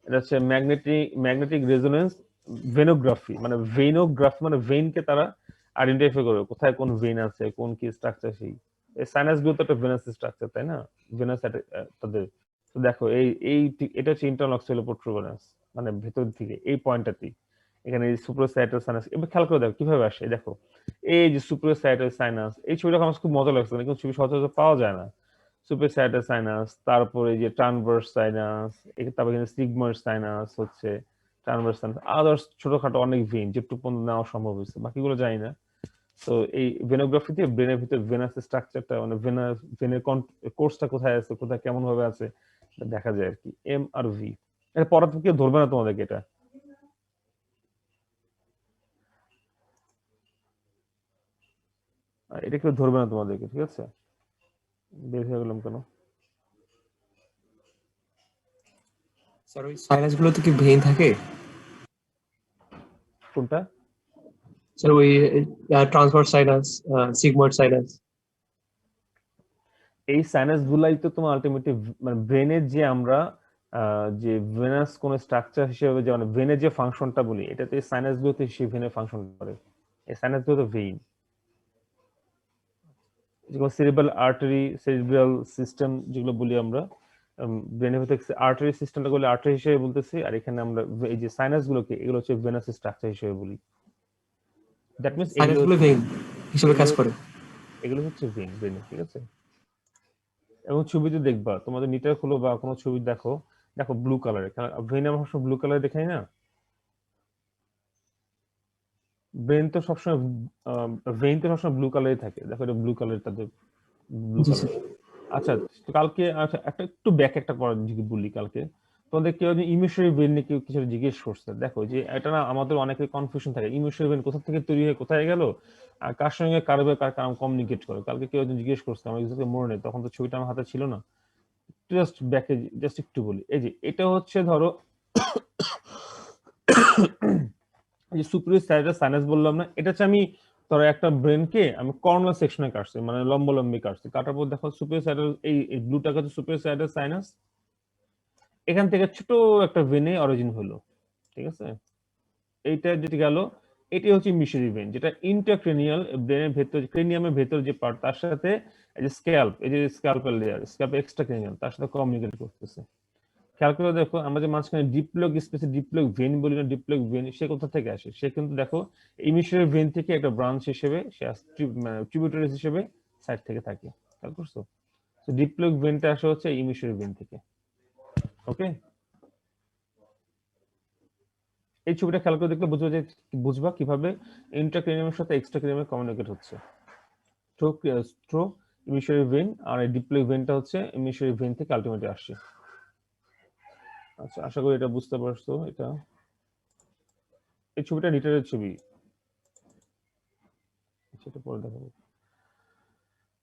এটা হচ্ছে ম্যাগনেটিক রেজোনেন্স ভেনোগ্রাফি, মানে ভেনোগ্রাফি মানে ভেইনকে তারা আইডেন্টিফাই করবে কোথায় কোন ভেইন আছে, কোন কি স্ট্রাকচার। সেই এই সাইনাস গুলো তো একটা ভেনাস স্ট্রাকচার, তাই না? ভেনাস তাদের। তো দেখো এটা হচ্ছে ইন্টারনাল অক্সিপিটাল প্রোট্রুবেরেন্স, মানে ভেতর থেকে এই পয়েন্টটাতেই। এখানে সুপ্রাসাইটাল সাইনাস, এবার খেয়াল করে দেখো কিভাবে আসে। দেখো এই যে সুপ্রাসাইটাল সাইনাস, এই ছবিটা আমার খুব মজা লাগছে, কিন্তু ছবি সচরাচর পাওয়া যায় না। সুপ্রাসাইটাল সাইনাস, তারপরে যে ট্রানভার্স সাইনাস, তারপর এখানে সিগময়েড সাইনাস হচ্ছে, ট্রানভার্স সাইনাস, আদার্স ছোটখাটো অনেক ভেইন যেটুকু পর্যন্ত নেওয়া সম্ভব হয়েছে, বাকিগুলো জানি না। তো এই ভেনোগ্রাফিতে ব্রেনের ভিতরে ভেনাস স্ট্রাকচারটা, মানে ভেনের কোর্সটা কোথায় আছে, কোথায় কেমন ভাবে আছে দেখা যায় আর কি। এমআরভি এটা পড়া থেকে ধরবে না তোমাদেরকে, এটা কেউ ধরবে না তোমাদেরকে, ঠিক আছে? বের হয়ে গেলাম কেন? স্যার ওই সাইনাস গুলোতে কি ভেইন থাকে? কোনটা? স্যার ওই ট্রান্সভার্স সাইনাস, সিগময়েড সাইনাস। এই সাইনাস গুলাই তো তোমার আলটিমেটলি মানে ব্রেনের যে আমরা যে ভেনাস কোন স্ট্রাকচার হিসেবে, যে মানে ভেনের যে ফাংশনটা বলি, এটাতে এই সাইনাস গুলোতে সেই ভেনের ফাংশন করে। এই সাইনাস গুলো তো ভেইন, যেগুলো সেরিব্রাল আর্টারি, সেরিব্রাল সিস্টেম যেগুলো বলি আমরা, ব্রেনের ভিতরে আর্টারি সিস্টেমটা বলে আর্টারি হিসেবে বলতেছি, আর এখানে আমরা এই যে সাইনাস গুলোকে এগুলো হচ্ছে ভেনাস স্ট্রাকচার হিসেবে বলি। দ্যাট মিন্স সাইনাস গুলো ভেইন হিসেবে কাজ করে। এগুলো হচ্ছে ভেইন ব্রেনে, ঠিক আছে? এবং ছবিতে দেখবা, তোমাদের নিটার খুলো বা কোনো ছবি দেখো, দেখো ব্লু কালারের, ভেইন আমরা সবসময় ব্লু কালার দেখাই না? ব্রেন তো সবসময় ভেইন তো সবসময় ব্লু কালারই থাকে, দেখো এটা ব্লু কালার, তাদের ব্লু জি কালার। স্যার। আচ্ছা কালকে আচ্ছা একটা একটু ব্যাক একটা করার যদি বলি, কালকে তোমাদের কেউ ইমিউশনারি ব্রেন নিয়ে কেউ কিছু জিজ্ঞেস করছে, দেখো যে এটা না আমাদের অনেকের কনফিউশন থাকে, ইমিউশনারি ব্রেন কোথা থেকে তৈরি হয়ে কোথায় গেল, আর কার সঙ্গে কার কমিউনিকেট করে। কালকে কেউ জিজ্ঞেস করছে, আমার এক্সাক্টলি মনে নেই, তখন তো ছবিটা আমার হাতে ছিল না। জাস্ট ব্যাকে জাস্ট একটু বলি, এই যে এটা হচ্ছে ধরো যে সুপিরিয়র সাইনাস সাইনাস বললাম না, এটা হচ্ছে আমি ধরো একটা ব্রেনকে আমি কর্নার সেকশনে কাটছি, মানে লম্বলম্বি কাটছি, কাটার পর দেখো সুপিরিয়র সাইনাস, এই ব্লুটাকে হচ্ছে সুপিরিয়র সাইনাস সাইনাস, এখান থেকে ছোট একটা ভেনে অরিজিন হলো, ঠিক আছে? এইটা যেটা গেল, এটি হচ্ছে মিশরি ভেন, যেটা ইন্টারক্রেনিয়াল ব্রেনের ভেতর, ক্রেনিয়ামের ভেতর যে পার্ট, তার সাথে এই যে স্ক্যাল্প, এই যে স্ক্যাল্পের লেয়ার, স্ক্যাল্প এক্সট্রা ক্রেনিয়াল, তার সাথে কমিউনিকেট করতেছে। খেয়াল করে দেখো আমরা যে মাঝখানে ডিপ্লগ স্পেসে ডিপ্লগ ভেন বলি না, ডিপ্লগ ভেন সে কোথা থেকে আসে? সে কিন্তু দেখো ইমিশনের ভেন থেকে একটা ব্রাঞ্চ হিসেবে সে ট্রিবিউটারিজ হিসেবে সাইড থেকে থাকে, খেয়াল করছো? তো ডিপ্লগ ভেনটা আসে হচ্ছে ইমিশনের ভেন থেকে। ওকে, এই ছবিটা খেয়াল করে দেখলে বুঝবা কিভাবে ইন্ট্রাক্রেনিয়ামের সাথে এক্সট্রাক্রেনিয়ামে কমিউনিকেট হচ্ছে। থ্রো ইমিশনারি ভেন, আর এই ডিপ্লগ ভেনটা হচ্ছে ইমিশনারি ভেন থেকে আলটিমেটলি আসছে। আচ্ছা আশা করি এটা বুঝতে পারছো। এটা এই ছবিটা নিটারের ছবি, সেটা পরে দেখাবো।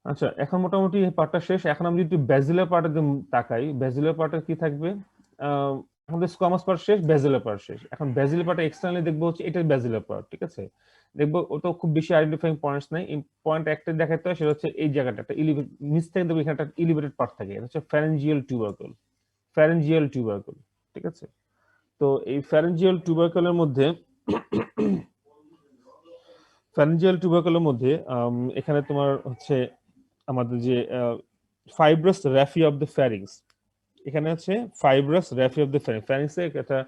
আচ্ছা এখন মোটামুটি পার্টটা শেষ, এখন আমি যদি ব্যাজিলার পার্টের দিকে তাকাই, ব্যাজিলার পার্টে কি থাকবে? আমাদের স্কোয়ামাস পার্ট শেষ, ব্যাজিলার পার্ট শেষ। এখন ব্যাজিলার পার্টে এক্সটার্নালি দেখবো হচ্ছে এটা ব্যাজিলার পার্ট, ঠিক আছে? দেখবো ওটা খুব বেশি আইডেন্টিফাইং পয়েন্টস নাই, পয়েন্ট একটা দেখাতে হয়, সেটা হচ্ছে এই জায়গাটা একটা নিচ থেকে দেখবো এখানে একটা এলিভেটেড পার্ট থাকে, এটা হচ্ছে ফ্যারেঞ্জিয়াল টিউবারকল, ফ্যারেঞ্জিয়াল টিউবারকল, ঠিক আছে? তো এই ফ্যারেঞ্জিয়াল টিউবারকলের মধ্যে ফ্যারেঞ্জিয়াল টিউবারকলের মধ্যে এখানে তোমার হচ্ছে আমাদের যে ফাইব্রাস র্যাফি অফ দ্য ফ্যারিংস, এখানে হচ্ছে ফাইব্রাস র্যাফি অফ দ্য ফ্যারিংস, ফ্যারিংসে একটা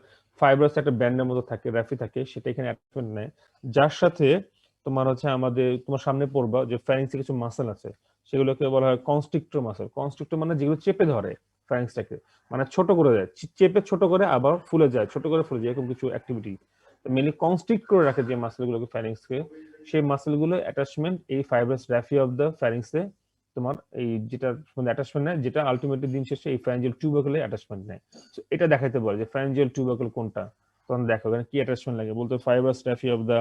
ফাইব্রাস একটা ব্যান্ডের মতো থাকে, র্যাফি থাকে, সেটা এখানে অ্যাটাচমেন্ট নেয়, যার সাথে তোমার হচ্ছে আমাদের তোমার সামনে পড়বা যে ফ্যারিংসে কিছু মাসেল আছে, সেগুলোকে বলা হয় কনস্ট্রিক্টর মাসেল। কনস্ট্রিক্টর মানে যেগুলো চেপে ধরে ফ্যারিংসটাকে, মানে ছোট করে দেয়, চেপে ছোট করে আবার ফুলে যায়, ছোট করে ফুলে যায়, এরকম কিছু অ্যাক্টিভিটি। মেনলি কনস্ট্রিক্ট করে রাখে যে মাসেলগুলোকে ফ্যারিংসকে, সেই মাসেলগুলো অ্যাটাচমেন্ট এই ফাইব্রাস রাফি অফ দ্য ফ্যারিংসে তোমার এই যেটা অ্যাটাচমেন্ট নেয়, যেটা আলটিমেটলি দিন শেষে এই ফ্যারিঞ্জিয়াল টিউবারকুলে অ্যাটাচমেন্ট নেয়। সো এটা দেখাইতে বলে যে ফ্যারিঞ্জিয়াল টিউবারকুল কোনটা, তখন দেখো এখানে কি অ্যাটাচমেন্ট লাগে, বলতে ফাইব্রাস রাফি অফ দ্য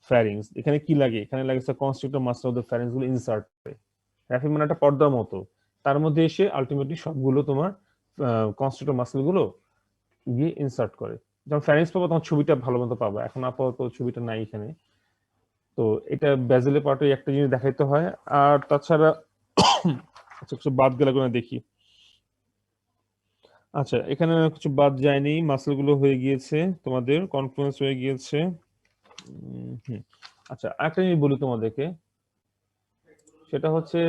ফ্যারিংস। এখানে কি লাগে, এখানে লাগে কনস্ট্রিক্টর মাসেল অফ দ্য ফ্যারিংস গুলো ইনসার্ট করে। রাফি মানে একটা পর্দার মতো, তার মধ্যে এসে আলটিমেটলি সবগুলো তোমার কনস্ট্রিক্টর মাসেল গুলো গিয়ে ইনসার্ট করে। যখন ফ্যারিংস পাবো তখন ছবিটা ভালো মতো পাবো, এখন আপাতত ছবিটা নাই এখানে। তো এটা ব্যাজিলের পার্টে একটা জিনিস দেখাইতে হয়। আর তাছাড়া আচ্ছা কিছু বাদ গেলে কোনো দেখি। আচ্ছা এখানে কিছু বাদ যায়নি, মাসেল গুলো হয়ে গিয়েছে, তোমাদের কনফারেন্স হয়ে গিয়েছে। আচ্ছা একটা জিনিস বলি তোমাদেরকে, সেটা হচ্ছে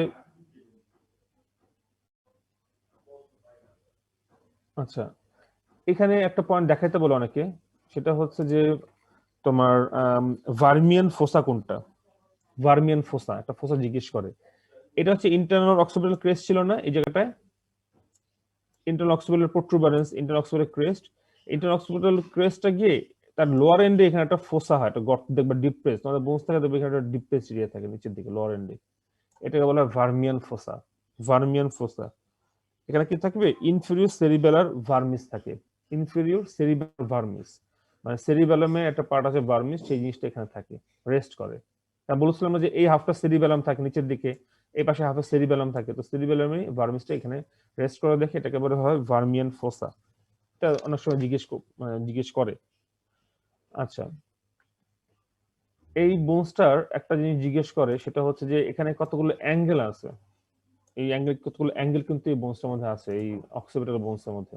আচ্ছা এখানে একটা পয়েন্ট দেখাইতে বলে অনেকে, সেটা হচ্ছে যে তোমার ভার্মিয়ান ফোসা কোনটা। ভার্মিয়ান ফোসা, একটা ফোসা জিজ্ঞেস করে। এটা হচ্ছে ইন্টারনাল অক্সিপিটাল ক্রেস্ট ছিল না এই জায়গাটায়, internal occipital protuberance, internal occipital crest. Internal occipital ক্রেস্টটা গিয়ে তার লোয়ার এন্ডে এখানে একটা ফোসা হয়, একটা গর্ত দেখবে ডিপ্রেস, তোমাদের বোনস থাকে দেখবে এখানে একটা ডিপ্রেস এরিয়া থাকে নিচের দিকে লোয়ার এন্ডে, এটাকে বলা হয় ভার্মিয়ান ফোসা। ভার্মিয়ান ফোসা এখানে কি থাকবে, ইনফেরিয়র সেরিবেলার ভার্মিস থাকে, ইনফেরিয়র সেরিবেলার ভার্মিস, মানে সেরিবেলামে একটা পার্ট আছে ভার্মিস, সেই জিনিসটা এখানে থাকে, রেস্ট করে। তা বলছিলাম যে এই হাফটা সেরিবেলাম থাকে নিচের দিকে, এই পাশে হাফে সেরিবেলাম থাকে, তো সেরিবেলামে ভার্মিসটা এখানে রেস্ট করে দেখে, এটাকে বলা হয় ভার্মিয়ান ফোসা। এটা অনেক সময় জিজ্ঞেস করে। আচ্ছা এই বোনসটার একটা জিনিস জিজ্ঞেস করে, সেটা হচ্ছে যে এখানে কতগুলো অ্যাঙ্গেল আছে, এই কতগুলো অ্যাঙ্গেল কিন্তু এই বোনসটার মধ্যে আছে, এই অক্সিপিটাল বোনসের মধ্যে।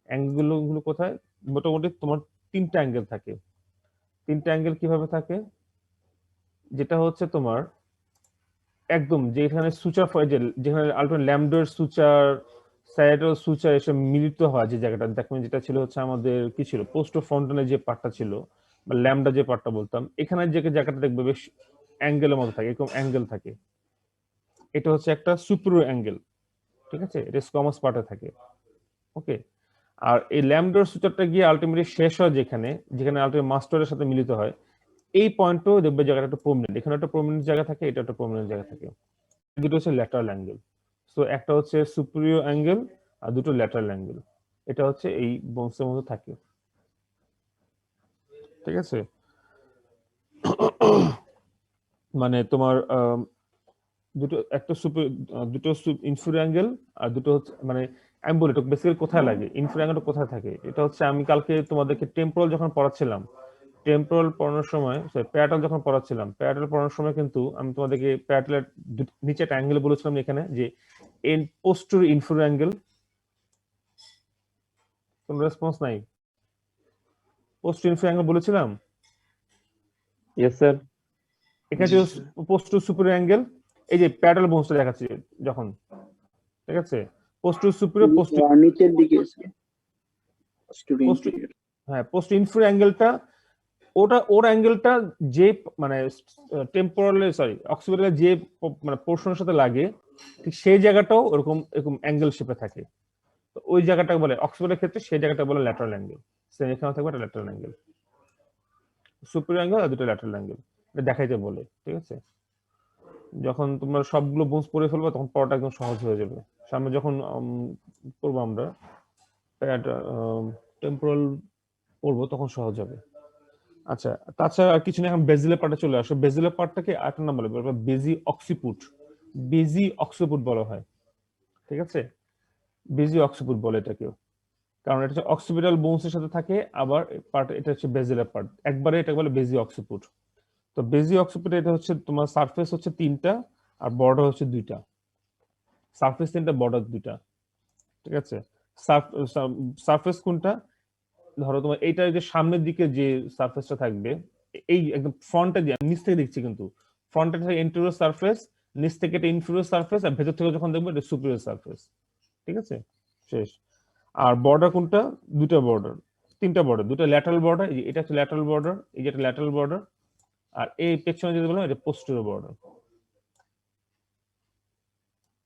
অ্যাঙ্গেল গুলো কোথায়, মোটামুটি তোমার 3টা অ্যাঙ্গেল থাকে। 3টা অ্যাঙ্গেল কিভাবে থাকে, যেটা হচ্ছে তোমার একদম যেখানে সুচার যেখানে আলটিমেট ল্যামডার সুচার সাইডাল সুচার এসব মিলিত হয়, যে জায়গাটা দেখবেন, যেটা ছিল হচ্ছে আমাদের কি ছিল পোস্টো ফ্রন্টালের যে পার্টটা ছিল বা ল্যামডা যে পার্টটা বলতাম, এখানে যে জায়গাটা দেখবে বেশ অ্যাঙ্গেলের মতো থাকে, এরকম অ্যাঙ্গেল থাকে, এটা হচ্ছে একটা সুপিরিয়র অ্যাঙ্গেল, ঠিক আছে, এটা স্কোয়ামাস পার্টে থাকে। ওকে, আর এই ল্যামডার সুচারটা গিয়ে আলটিমেটলি শেষ হয় যেখানে যেখানে আলটিমেট মাস্টারের সাথে মিলিত হয়, এই পয়েন্টও দেখবে জায়গাটা একটা প্রমিনেন্ট, এখানে একটা প্রমিনেন্ট জায়গা থাকে, এটা একটা প্রমিনেন্ট জায়গা থাকে। দুটো হচ্ছে ল্যাটারাল অ্যাঙ্গেল। সো একটা হচ্ছে সুপিরিয়র অ্যাঙ্গেল আর দুটো ল্যাটারাল অ্যাঙ্গেল, এটা হচ্ছে এই বোনসের মধ্যে থাকে, ঠিক আছে। মানে তোমার দুটো একটা দুটো ইনফিরিয়র অ্যাঙ্গেল আর দুটো হচ্ছে, মানে আমি বলি এটা বেসিক্যালি কোথায় লাগে, ইনফিরিয়র অ্যাঙ্গেলটা কোথায় থাকে, এটা হচ্ছে আমি কালকে তোমাদেরকে টেম্পোরাল যখন পড়াচ্ছিলাম, টেম্পোরাল পড়ানোর সময় প্যারাটাল যখন পড়াচ্ছিলাম, প্যারাটাল পড়ানোর সময় কিন্তু আমি তোমাদেরকে প্যারাটালের নিচে একটা অ্যাঙ্গেল বলেছিলাম এখানে, যে এন পোস্টেরিয়র ইনফিরিয়র অ্যাঙ্গেল। কোন রেসপন্স নাই, পোস্টেরিয়র ইনফিরিয়র অ্যাঙ্গেল বলেছিলাম। Yes sir. এখানে যে পোস্টেরিয়র সুপিরিয়র অ্যাঙ্গেল, এই যে প্যারাটাল বোনসটা দেখাচ্ছি যখন, ঠিক আছে, পোস্টেরিয়র সুপিরিয়র পোস্টেরিয়র নিচের দিকে হ্যাঁ পোস্টেরিয়র ইনফিরিয়র অ্যাঙ্গেলটা, ওর অ্যাঙ্গেলটা যে মানে টেম্পোরালে অক্সিপিটালের যে মানে পোর্শনের সাথে লাগে, ঠিক সেই জায়গাটাও এরকম এরকম অ্যাঙ্গেল শেপে থাকে, তো ওই জায়গাটাকে বলে অক্সিপিটালের ক্ষেত্রে, সেই জায়গাটা বলে ল্যাটারাল অ্যাঙ্গেল। এখানে থাকবে একটা ল্যাটারাল অ্যাঙ্গেল, সুপিরিয়র অ্যাঙ্গেল আর দুটো ল্যাটারাল অ্যাঙ্গেল, এটা দেখাইতে বলে, ঠিক আছে। যখন তোমরা সবগুলো বোনস পড়ে ফেলবে তখন পড়াটা একদম সহজ হয়ে যাবে, সামনে যখন করবো আমরা টেম্পোরাল পড়বো তখন সহজ হবে। আচ্ছা তাছাড়া আর কিছু না, এখন বেজিলের পার্টে চলে আসো। বেজিলের পার্টটাকে আরেকটা নাম বলে, বেজি অক্সিপুট, বেজি অক্সিপুট বলা হয়, ঠিক আছে, বেজি অক্সিপুট বলে এটাকেও, কারণ এটা হচ্ছে অক্সিপিটাল বোনসের সাথে থাকে, আবার পার্ট এটা হচ্ছে বেজিলের পার্ট, একবারে এটা বলে বেজি অক্সিপুট। তো বেজি অক্সিপুট এটা হচ্ছে তোমার সারফেস হচ্ছে 3টা আর বর্ডার হচ্ছে 2টা, সারফেস 3টা বর্ডার 2টা, ঠিক আছে। সারফেস কোনটা, ধরো তোমার এইটা যে সামনের দিকে যে সারফেসটা থাকবে, এই একদম ফ্রন্টে দিয়ে নিচ থেকে দেখছি, কিন্তু ফ্রন্টে থাকে এন্টেরিয়র সারফেস, নিচ থেকে এটা ইনফেরিয়র সারফেস, আর ভেতর থেকে যখন দেখবে এটা সুপিরিয়র সারফেস, ঠিক আছে, শেষ। আর বর্ডার কোনটা, 2টা বর্ডার, 3টা বর্ডার, 2টা ল্যাটারাল বর্ডার, এটা হচ্ছে ল্যাটারাল বর্ডার, এই যে একটা ল্যাটারাল বর্ডার, আর এই পেছনে যদি বললাম এটা পোস্টেরিয়র বর্ডার।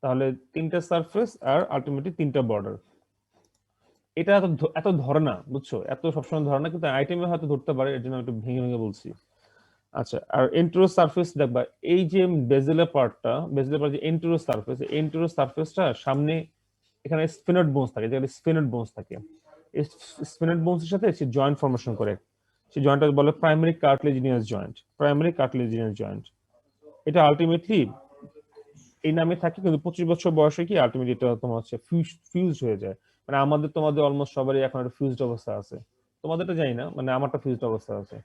তাহলে 3টা সারফেস আর আলটিমেটলি 3টা বর্ডার। এটা এত ধরে না, বুঝছো, এত সবসময় ধরে না, কিন্তু আইটেমে হয়তো ধরতে পারে, এর জন্য একটু ভেঙে ভেঙে বলছি। আচ্ছা, আর এন্টেরো সারফেস দেখবা, এই যে বেজেলের পার্টটা, বেজেলের পার্ট যে এন্টেরো সারফেস, এন্টেরো সারফেসটা সামনে এখানে স্ফিনট বোনস থাকে, যেখানে স্ফিনট বোনস থাকে, এই স্ফিনট বোনসের সাথে সে জয়েন্ট ফর্মেশন করে, সেই জয়েন্টটা বলে primary cartilaginous joint, primary cartilaginous joint. এটা আলটিমেটলি এই নামে থাকে, কিন্তু 25 বছর বয়সে কি আলটিমেটলি এটা তোমার হচ্ছে ফিউজড হয়ে যায়। মানে আমাদের তোমাদের অলমোস্ট সবারই এখন একটা ফিউজড অবস্থা আছে, তোমাদেরটা জানি না, মানে আমারটা ফিউজড অবস্থা আছে।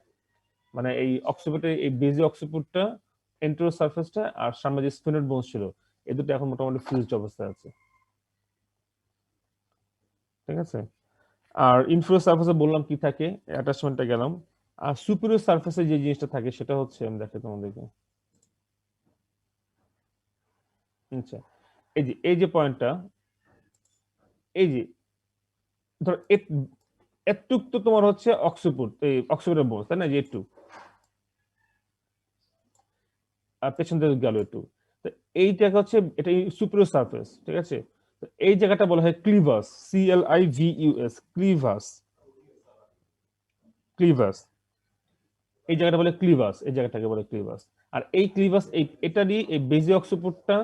মানে এই অক্সিপিটের এই বেজি অক্সিপিটটা, এন্টেরো সারফেসটা, আর সামনে যে স্ফিনট বোনস ছিল, এই দুটো এখন মোটামুটি ফিউজড অবস্থায় আছে। ঠিক আছে, আর ইনফিরিয়র সারফেসে বললাম কি থাকে, অ্যাটাচমেন্টটা গেলাম। আর সুপিরিয়র সারফেসে যে জিনিসটা থাকে সেটা হচ্ছে, আমি দেখাই তোমাদেরকে। আচ্ছা, এই যে পয়েন্টটা, এই যে ধর এটুক তো তোমার হচ্ছে অক্সিপুট, এই অক্সিপিটাল বোনস, তাই না, যে একটু আর পেছন থেকে গেল একটু, তো এইটাকে হচ্ছে এটা সুপিরিয়র সারফেস, ঠিক আছে। তো এই জায়গাটা বলা হয় ক্লিভাস, CLIVUS, ক্লিভাস, ক্লিভাস, এই জায়গাটা বলে ক্লিভাস, এই জায়গাটাকে বলে ক্লিভাস। আর এই ক্লিভাস এটারই এই বেজি অক্সিপুটটা,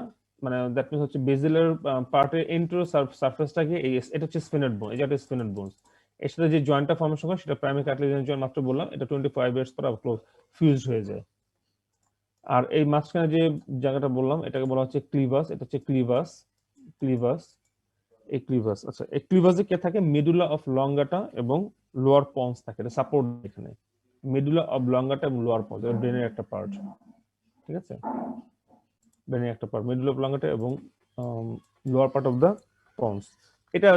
মানে দ্যাট মিন্স হচ্ছে বেজিলের পার্টের এন্টেরো সারফেসটাকে, এটা হচ্ছে স্ফিনট বোন, এই জায়গাটা স্ফিনট বোনস, এর সাথে যে জয়েন্টটা ফর্মেশন করে সেটা প্রাইমারি কার্টিলেজিনাস জয়েন্ট, মাত্র বললাম, এটা 25 ইয়ার্স পর ক্লোজ ফিউজড হয়ে যায়। আর এই মাঝখানে যে জায়গাটা বললাম এটাকে বলা হচ্ছে ক্লিভাস, এটা হচ্ছে ক্লিভাস, ক্লিভাস, এই ক্লিভাস। আচ্ছা, এই ক্লিভাসে কে থাকে, মেডুলা অফ লঙ্গাটা এবং লোয়ার পন্স থাকে, এটা সাপোর্ট এখানে, মেডুলা অফ লঙ্গাটা এবং লোয়ার পন্স, এটা ব্রেনের একটা পার্ট, ঠিক আছে, ব্রেনের একটা পার্ট, মেডুলা অফ লঙ্গাটা এবং lower part of the pons. এটা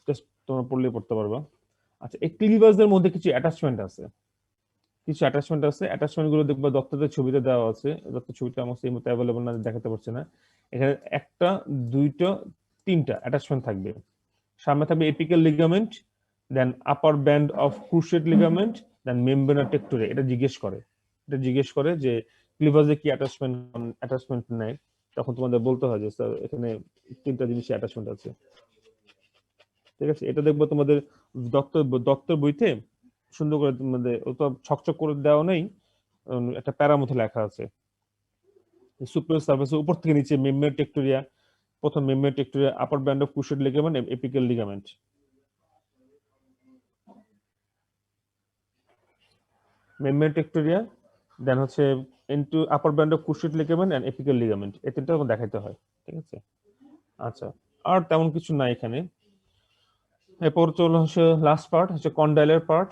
জাস্ট তোমরা পড়লেই পড়তে পারবা। আচ্ছা, এই ক্লিভাসের মধ্যে কিছু অ্যাটাচমেন্ট আছে, কিছু অ্যাটাচমেন্ট আছে, অ্যাটাচমেন্ট গুলো দেখবা দত্তদের ছবিতে দেওয়া আছে, দত্তের ছবিটা আমার এই মতো অ্যাভেলেবল না, দেখাতে পারছে না। এখানে একটা, দুইটা, তিনটা অ্যাটাচমেন্ট থাকবে। সামনে থাকবে apical ligament, then upper band of cruciate ligament, then membrana tectoria. এটা জিজ্ঞেস করে যে ক্লিভাজে কি অ্যাটাচমেন্ট নেয়, তখন তোমাদের বলতে হয় যে স্যার এখানে তিনটা জিনিস অ্যাটাচমেন্ট আছে, ঠিক আছে। এটা দেখবো তোমাদের দত্তের বইতে সুন্দর করে, তোমাদের ও তো ছকছক করে দেওয়া নেই, একটা প্যারা মতো লেখা আছে, সুপিরিয়র সারফেসের উপর থেকে নিচে মেমব্রেন টেক্টোরিয়া, প্রথম membrane tectoria, upper band of cruciate ligament, apical ligament. Membrane tectoria, then হচ্ছে into upper band of cruciate ligament and apical ligament, এই তিনটা দেখাইতে হয়, ঠিক আছে। আচ্ছা, আর তেমন কিছু নাই এখানে। এরপর চলো হচ্ছে লাস্ট পার্ট, হচ্ছে কন্ডাইলের পার্ট।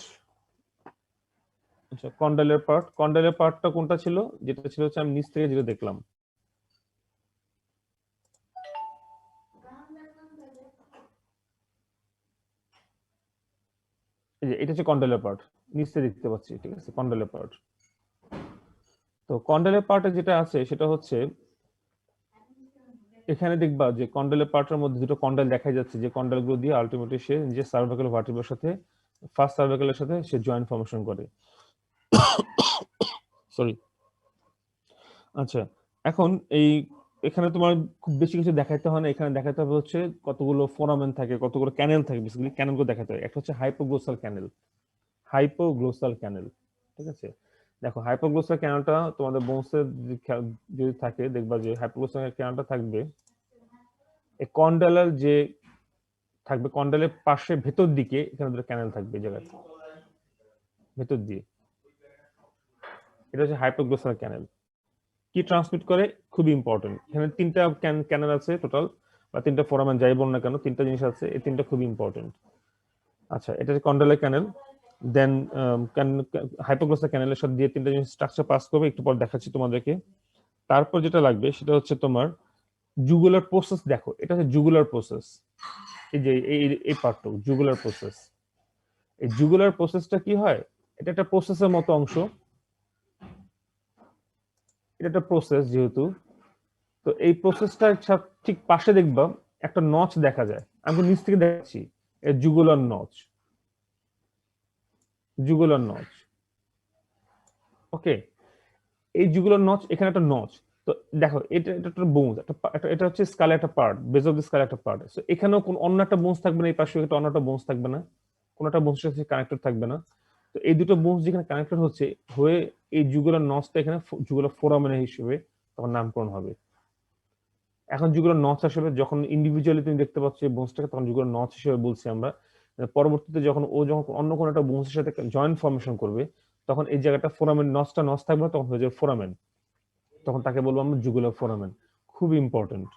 আচ্ছা, কন্ডাইলের পার্টটা কোনটা ছিল, যেটা ছিল হচ্ছে আমি নিচ থেকে যেটা দেখলাম, এই যে এটা হচ্ছে কন্ডাইলের পার্ট, নিচে দেখতে পাচ্ছি, ঠিক আছে, কন্ডাইলের পার্ট। তো কন্ডাইলের পার্টে যেটা আছে সেটা হচ্ছে, এখানে দেখবা যে কন্ডাইলের পার্টের মধ্যে দুটো কন্ডাইল দেখা যাচ্ছে, যে কন্ডাইল গুলো দিয়ে আলটিমেটলি সে নিজের সার্ভাইকাল ভার্টিব্রার সাথে, ফার্স্ট সার্ভাইকালের সাথে সে জয়েন্ট ফর্মেশন করে। সরি। আচ্ছা, এখন এখানে তোমার খুব বেশি কিছু দেখাইতে হয় না, এখানে দেখাতে হবে হচ্ছে কতগুলো ফোরামেন থাকে, কতগুলো ক্যানেল থাকে, বেসিক্যালি ক্যানেল গুলো দেখাতে হয়। একটা হচ্ছে হাইপোগ্লোসাল ক্যানেল, হাইপোগ্লোসাল ক্যানেল, ঠিক আছে। দেখো, হাইপোগ্লোসাল ক্যানেলটা তোমাদের বোনসের যদি থাকে, দেখবা যে হাইপোগ্লোসাল ক্যানেলটা থাকবে এই কন্ডালের যে থাকবে, কন্ডালের পাশে ভেতর দিকে এখানে দুটো ক্যানেল থাকবে, এই জায়গায় ভেতর দিয়ে, এটা হচ্ছে হাইপোগ্লোসাল ক্যানেল। কি ট্রান্সমিট করে, খুবই ইম্পর্টেন্ট, এখানে তিনটা ক্যানেল আছে টোটাল, বা তিনটা ফোরামেন যাই বল না কেন, তিনটা জিনিস আছে, এই তিনটা খুবই ইম্পর্টেন্ট। আচ্ছা, এটা হচ্ছে কন্ডালের ক্যানেল, দেন হাইপোগ্লোসাল ক্যানেলের সাথে দিয়ে তিনটা জিনিস স্ট্রাকচার পাস করবে, একটু পর দেখাচ্ছি তোমাদেরকে। তারপর যেটা লাগবে সেটা হচ্ছে তোমার জুগুলার প্রসেস। দেখো, এটা হচ্ছে জুগুলার প্রসেস, এই যে এই পার্টটুকু জুগুলার প্রসেস। এই জুগুলার প্রসেসটা কি হয়, এটা একটা প্রসেসের মতো অংশ, এটা একটা প্রসেস যেহেতু, তো এই প্রসেসটা ঠিক পাশে দেখবা একটা নচ দেখা যায়, আমি নিচ থেকে দেখছি, এই জুগুলার নচ, জুগুলার নচ, ওকে। এই জুগুলার নচ, এখানে একটা নচ, তো তো দেখো এটা এটা একটা বোনস, এটা হচ্ছে স্কালে একটা পার্ট, বেস অফ দি স্কালে একটা পার্ট। সো এখানেও কোন অন্য একটা বোনস থাকবে না, এই পাশে একটা অন্য একটা বোনস থাকবে না, কোন একটা বোনসের সাথে কানেক্টেড থাকবে না। তো এই দুটো বোনস যেখানে কানেক্টেড হচ্ছে হয়ে এই জুগুলার নচটা এখানে জুগুলার ফোরামেন হিসেবে তখন নামকরণ হবে। এখন জুগুলার নচ হিসেবে যখন ইন্ডিভিজুয়ালি তুমি দেখতে পাচ্ছ এই বোনসটাকে, তখন জুগুলার নচ হিসেবে বলছি আমরা। পরবর্তীতে যখন অন্য কোনো একটা বোনসের সাথে জয়েন্ট ফর্মেশন করবে, তখন এই জায়গাটা ফোরামেন, নচটা নচ থাকবে তখন হয়ে যাবে ফোরামেন, তখন তাকে বলবো আমরা জুগুলার ফোরামেন। খুব ইম্পর্টেন্ট,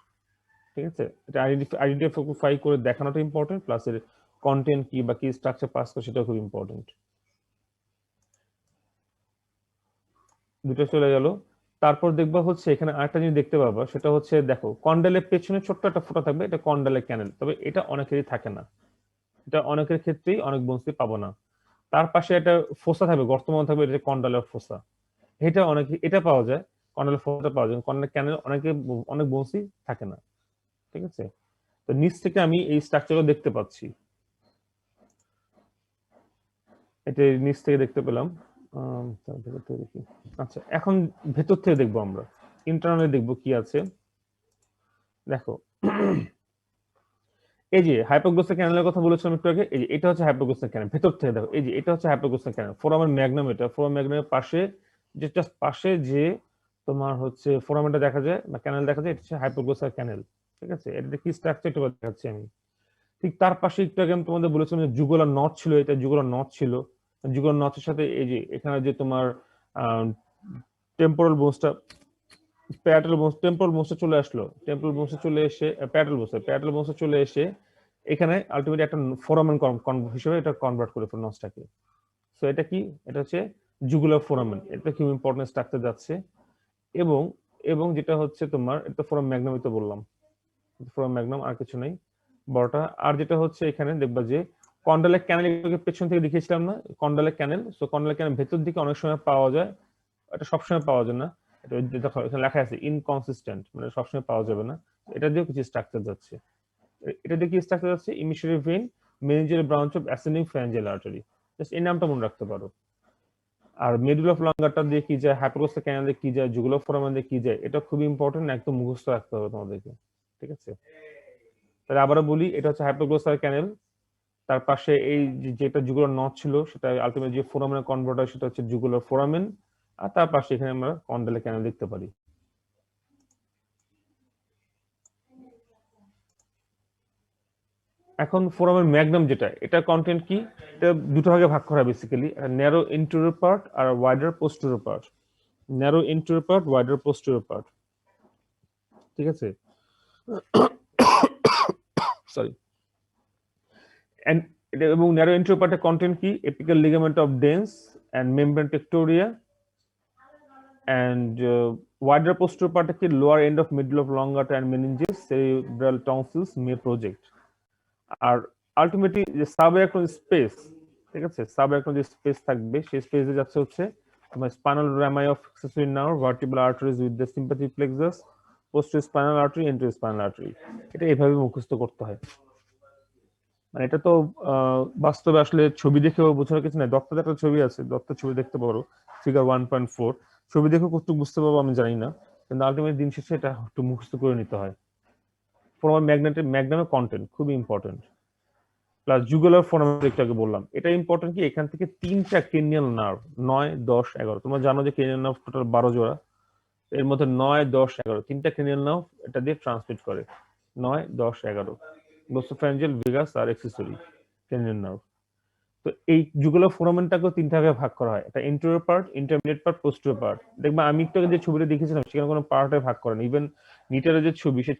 ঠিক আছে? এটা আইডেন্টিফাই করে দেখানোটা ইম্পর্টেন্ট, প্লাস এর কন্টেন্ট কি বা কি স্ট্রাকচার পাস করে সেটা খুব ইম্পর্টেন্ট। দুটো চলে গেল। তারপর দেখবা হচ্ছে এখানে আরেকটা জিনিস দেখতে পাবা, সেটা হচ্ছে দেখো কন্ডালের পেছনে ছোট্ট একটা ফোঁটা থাকবে, এটা কন্ডালের ক্যানেল, তবে এটা অনেকেরই থাকে না, এটা অনেকের ক্ষেত্রেই অনেক বংশী পাবো না। তার পাশে একটা ফোসা থাকবে, গর্তমান থাকবে, এটা কন্ডালের ফোসা, এটা অনেকে এটা পাওয়া যায়, কন্ডালের ফোসা পাওয়া যায়, কন্ডালের ক্যানেল অনেক বংশী থাকে না, ঠিক আছে? তো নিচ থেকে আমি এই স্ট্রাকচারও দেখতে পাচ্ছি, এটা নিচ থেকে দেখতে পেলাম। দেখি, আচ্ছা এখন ভেতর থেকে দেখবো, আমরা ইন্টারনালি দেখবো কি আছে। দেখো এই যে হাইপোগ্লোসাল ক্যানেলের কথা বলেছিলাম একটু আগে, এই যে এটা হচ্ছে হাইপোগ্লোসাল ক্যানেল, ভেতর থেকে দেখো এই যে এটা হচ্ছে হাইপোগ্লোসাল ক্যানেল, ফোরামেন ম্যাগনাম, এটা ফোরামেন ম্যাগনামের পাশে যে জাস্ট পাশে যে তোমার হচ্ছে ফোরামেনটা দেখা যায় বা ক্যানেল দেখা যায়, এটা হচ্ছে হাইপোগ্লোসাল ক্যানেল, ঠিক আছে? এটা কি স্ট্রাকচার একটু দেখাচ্ছি আমি। ঠিক তার পাশে একটু আগে আমি তোমাদের বলেছিলাম যে জুগুলার নচ ছিল, এটা জুগুলার নচ ছিল, জুগুলার নচের সাথে এই যে এখানে যে তোমার টেম্পোরাল বোনসটা, প্যারাটাল বোনস, টেম্পোরাল বোনসটা চলে আসলো, টেম্পোরাল বোনসটা চলে এসে প্যারাটাল বোনসটা চলে এসে এখানে আলটিমেটলি একটা ফোরামেন হিসেবে এটা কনভার্ট করে ফেলে নচটাকে। সো এটা কি, এটা হচ্ছে জুগুলার ফোরামেন, এটা কি ইম্পর্টেন্ট স্ট্রাকচার যাচ্ছে। এবং এবং যেটা হচ্ছে তোমার এটা ফোরাম ম্যাগনাম, তো বললাম ফোরাম ম্যাগনাম, আর কিছু নেই বড়টা। আর যেটা হচ্ছে এখানে দেখবা যে কন্ডালের ক্যানেল, পেছন থেকে দেখিয়েছিলাম না কন্ডালের ক্যানেল, সো কন্ডালের ক্যানেল ভেতর দিকে অনেক সময় পাওয়া যায়, এটা সবসময় পাওয়া যায় না, এটা দেখো এখানে লেখা আছে ইনকনসিস্টেন্ট, মানে সবসময় পাওয়া যাবে না। এটা দিয়ে কিছু স্ট্রাকচার যাচ্ছে, এটা দিয়ে কি স্ট্রাকচার যাচ্ছে, emissary vein, meningeal branch of ascending pharyngeal artery, just এই নামটা মনে রাখতে পারো। আর মিডল অফ লঙ্গারটা দিয়ে কি যায়, হাইপোগ্লোসাল ক্যানেল দিয়ে কি যায়, জুগুলার ফোরামেন দিয়ে কি যায়, এটা খুবই ইম্পর্টেন্ট, একদম মুখস্থ রাখতে হবে তোমাদেরকে, ঠিক আছে? তাহলে আবারও বলি, এটা হচ্ছে হাইপোগ্লোসাল ক্যানেল, তার পাশে এই যেটা জুগুলার নচ ছিল সেটা আলটিমেট যে ফোরামেন কনভার্ট হয় সেটা হচ্ছে জুগুলার ফোরামেন, আর তার পাশে এখানে আমরা কন্ডালের ক্যানেল দেখতে পারি। এখন ফোরামের ম্যাগনাম যেটা, এটা কন্টেন্ট কি, এটা দুটো ভাগে ভাগ করা বেসিক্যালি, ন্যারো ইন্টেরিয়র পার্ট আর wider posterior part. Narrow interior part, wider posterior part, ঠিক আছে? সরি। এবং ন্যারো ইন্টেরিয়র পার্টের কন্টেন্ট কি, apical ligament of dense and membrane tectoria, and wider posterior part কি lower end of middle of long artery and meninges, cerebral tonsils may project। R ultimately যে সাবঅ্যাক্রন স্পেস, ঠিক আছে, সাবঅ্যাক্রন যে স্পেস থাকবে সেই স্পেসে যাচ্ছে হচ্ছে তোমার spinal Ramai of accessory nerve, vertebral arteries with the sympathetic plexus, posterior spinal artery, anterior spinal artery। এটা এইভাবে মুখস্থ করতে হয়, মানে এটা তো বাস্তবে আসলে ছবি দেখেও বোঝানোর কিছু নাই, দত্তের একটা ছবি আছে, দত্তের ছবি দেখতে পারো, ফিগার 1.4, ছবি দেখেও কতটুকু বুঝতে পারবো আমি জানি না, কিন্তু আলটিমেট দিন শেষে এটা একটু মুখস্থ করে নিতে হয়। ফোরামের ম্যাগনামের কন্টেন্ট খুবই ইম্পর্টেন্ট, প্লাস জুগুলার ফোরামের একটু আগে বললাম, এটা ইম্পর্টেন্ট কি এখান থেকে 3টা ক্রেনিয়াল নার্ভ, 9, 10, 11, তোমরা জানো যে ক্রেনিয়াল নার্ভ টোটাল 12 জোড়া, এর মধ্যে 9, 10, 11 3টা ক্রেনিয়াল নার্ভ এটা দিয়ে ট্রান্সমিট করে, 9, 10, 11 গ্লোসোফ্যারিঞ্জিয়াল, ভেগাস আর অ্যাক্সেসরি ক্রেনিয়াল নার্ভ। তো এই জুগুলার ফোরামেনটাকেও 3টা ভাগে ভাগ করা হয়, এটা interior part, intermediate part, posterior part. দেখবা আমি একটু আগে যে ছবিটা দেখেছিলাম সেখানে কোনো পার্টে ভাগ করে না, ইভেন নিটারের যে ছবি সে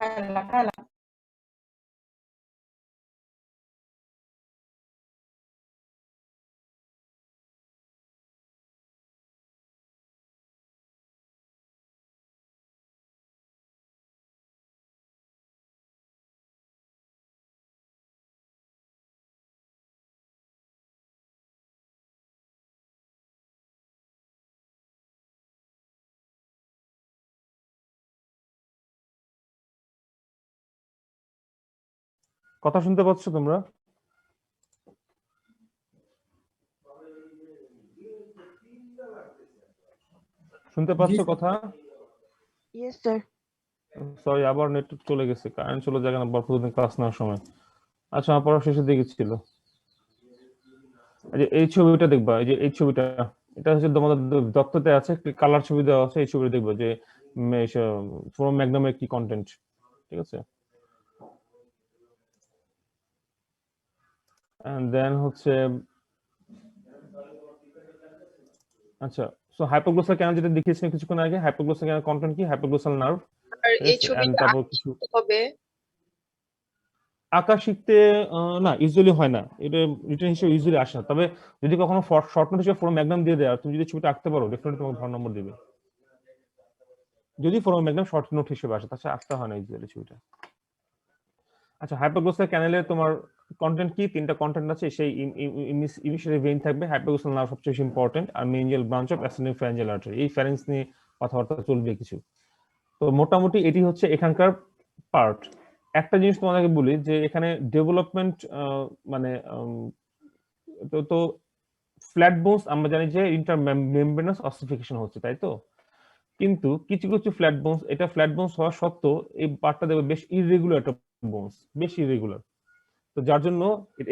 কায়লা কথা শুনতে পাচ্ছ তোমরা? শুনতে পাচ্ছ কথা? Yes, sir. সরি, আবার নেট চলে গেছে, কারেন্ট চলে যায় আবার প্রতিদিন ক্লাস নেওয়ার সময়। আচ্ছা, আমার পড়া শেষের দিকে ছিল। এই যে এই ছবিটা দেখবা, এই যে এই ছবিটা, এটা হচ্ছে তোমাদের দত্ততে আছে, কালার ছবি দেওয়া আছে। এই ছবিটা দেখবা যে ফোরাম ম্যাগনামের কি কন্টেন্ট, ঠিক আছে? এন্ড দেন হচ্ছে আচ্ছা, সো হাইপোগ্লোসাল ক্যানাল যেটা দেখিয়েছিলাম কিছুক্ষণ আগে, হাইপোগ্লোসাল ক্যানাল কন্টেন্ট কি? Hypoglossal nerve. আর এই এন্ড ছবিটা তারপর কিছু হবে আঁকা শিখতে না, ইউজুয়ালি হয় না, এটা রিটেন হিসেবে ইউজুয়ালি আসে না। তবে যদি কখনো শর্ট নোট হিসেবে ফোরাম ম্যাগনাম দিয়ে দেয়, আর তুমি যদি ছবিটা আঁকতে পারো, ডেফিনেটলি তোমাকে ভালো নম্বর দিবে। যদি ফোরাম ম্যাগনাম শর্ট নোট হিসেবে আসে, তাছাড়া আঁকতে হয় না ইউজুয়ালি ছবিটা। আচ্ছা, হাইপোগ্লোসাল ক্যানেলে তোমার কন্টেন্ট কি? তিনটা কন্টেন্ট আছে। সেই ইনিশিয়ালি ভেইন থাকবে, হাইপোগ্লোসাল নার্ভ সবচেয়ে বেশি ইম্পর্টেন্ট, আর meningeal branch of ascending pharyngeal artery. এই ফ্যারেঞ্জ নিয়ে কথাবার্তা চলবে কিছু। তো মোটামুটি এটি হচ্ছে এখানকার পার্ট। একটা জিনিস তোমাদেরকে বলি যে এখানে ডেভেলপমেন্ট মানে তো ফ্ল্যাট বোনস আমরা জানি যে ইন্টারমেমব্রেনাস অসিফিকেশন হচ্ছে, তাই তো? কিন্তু কিছু কিছু ফ্ল্যাট বোনস, এটা ফ্ল্যাট বোনস হওয়া সত্ত্বেও এই পার্টটা দেখবে বেশ ইররেগুলার একটা বোনস, বেশ ইররেগুলার। তো যার জন্য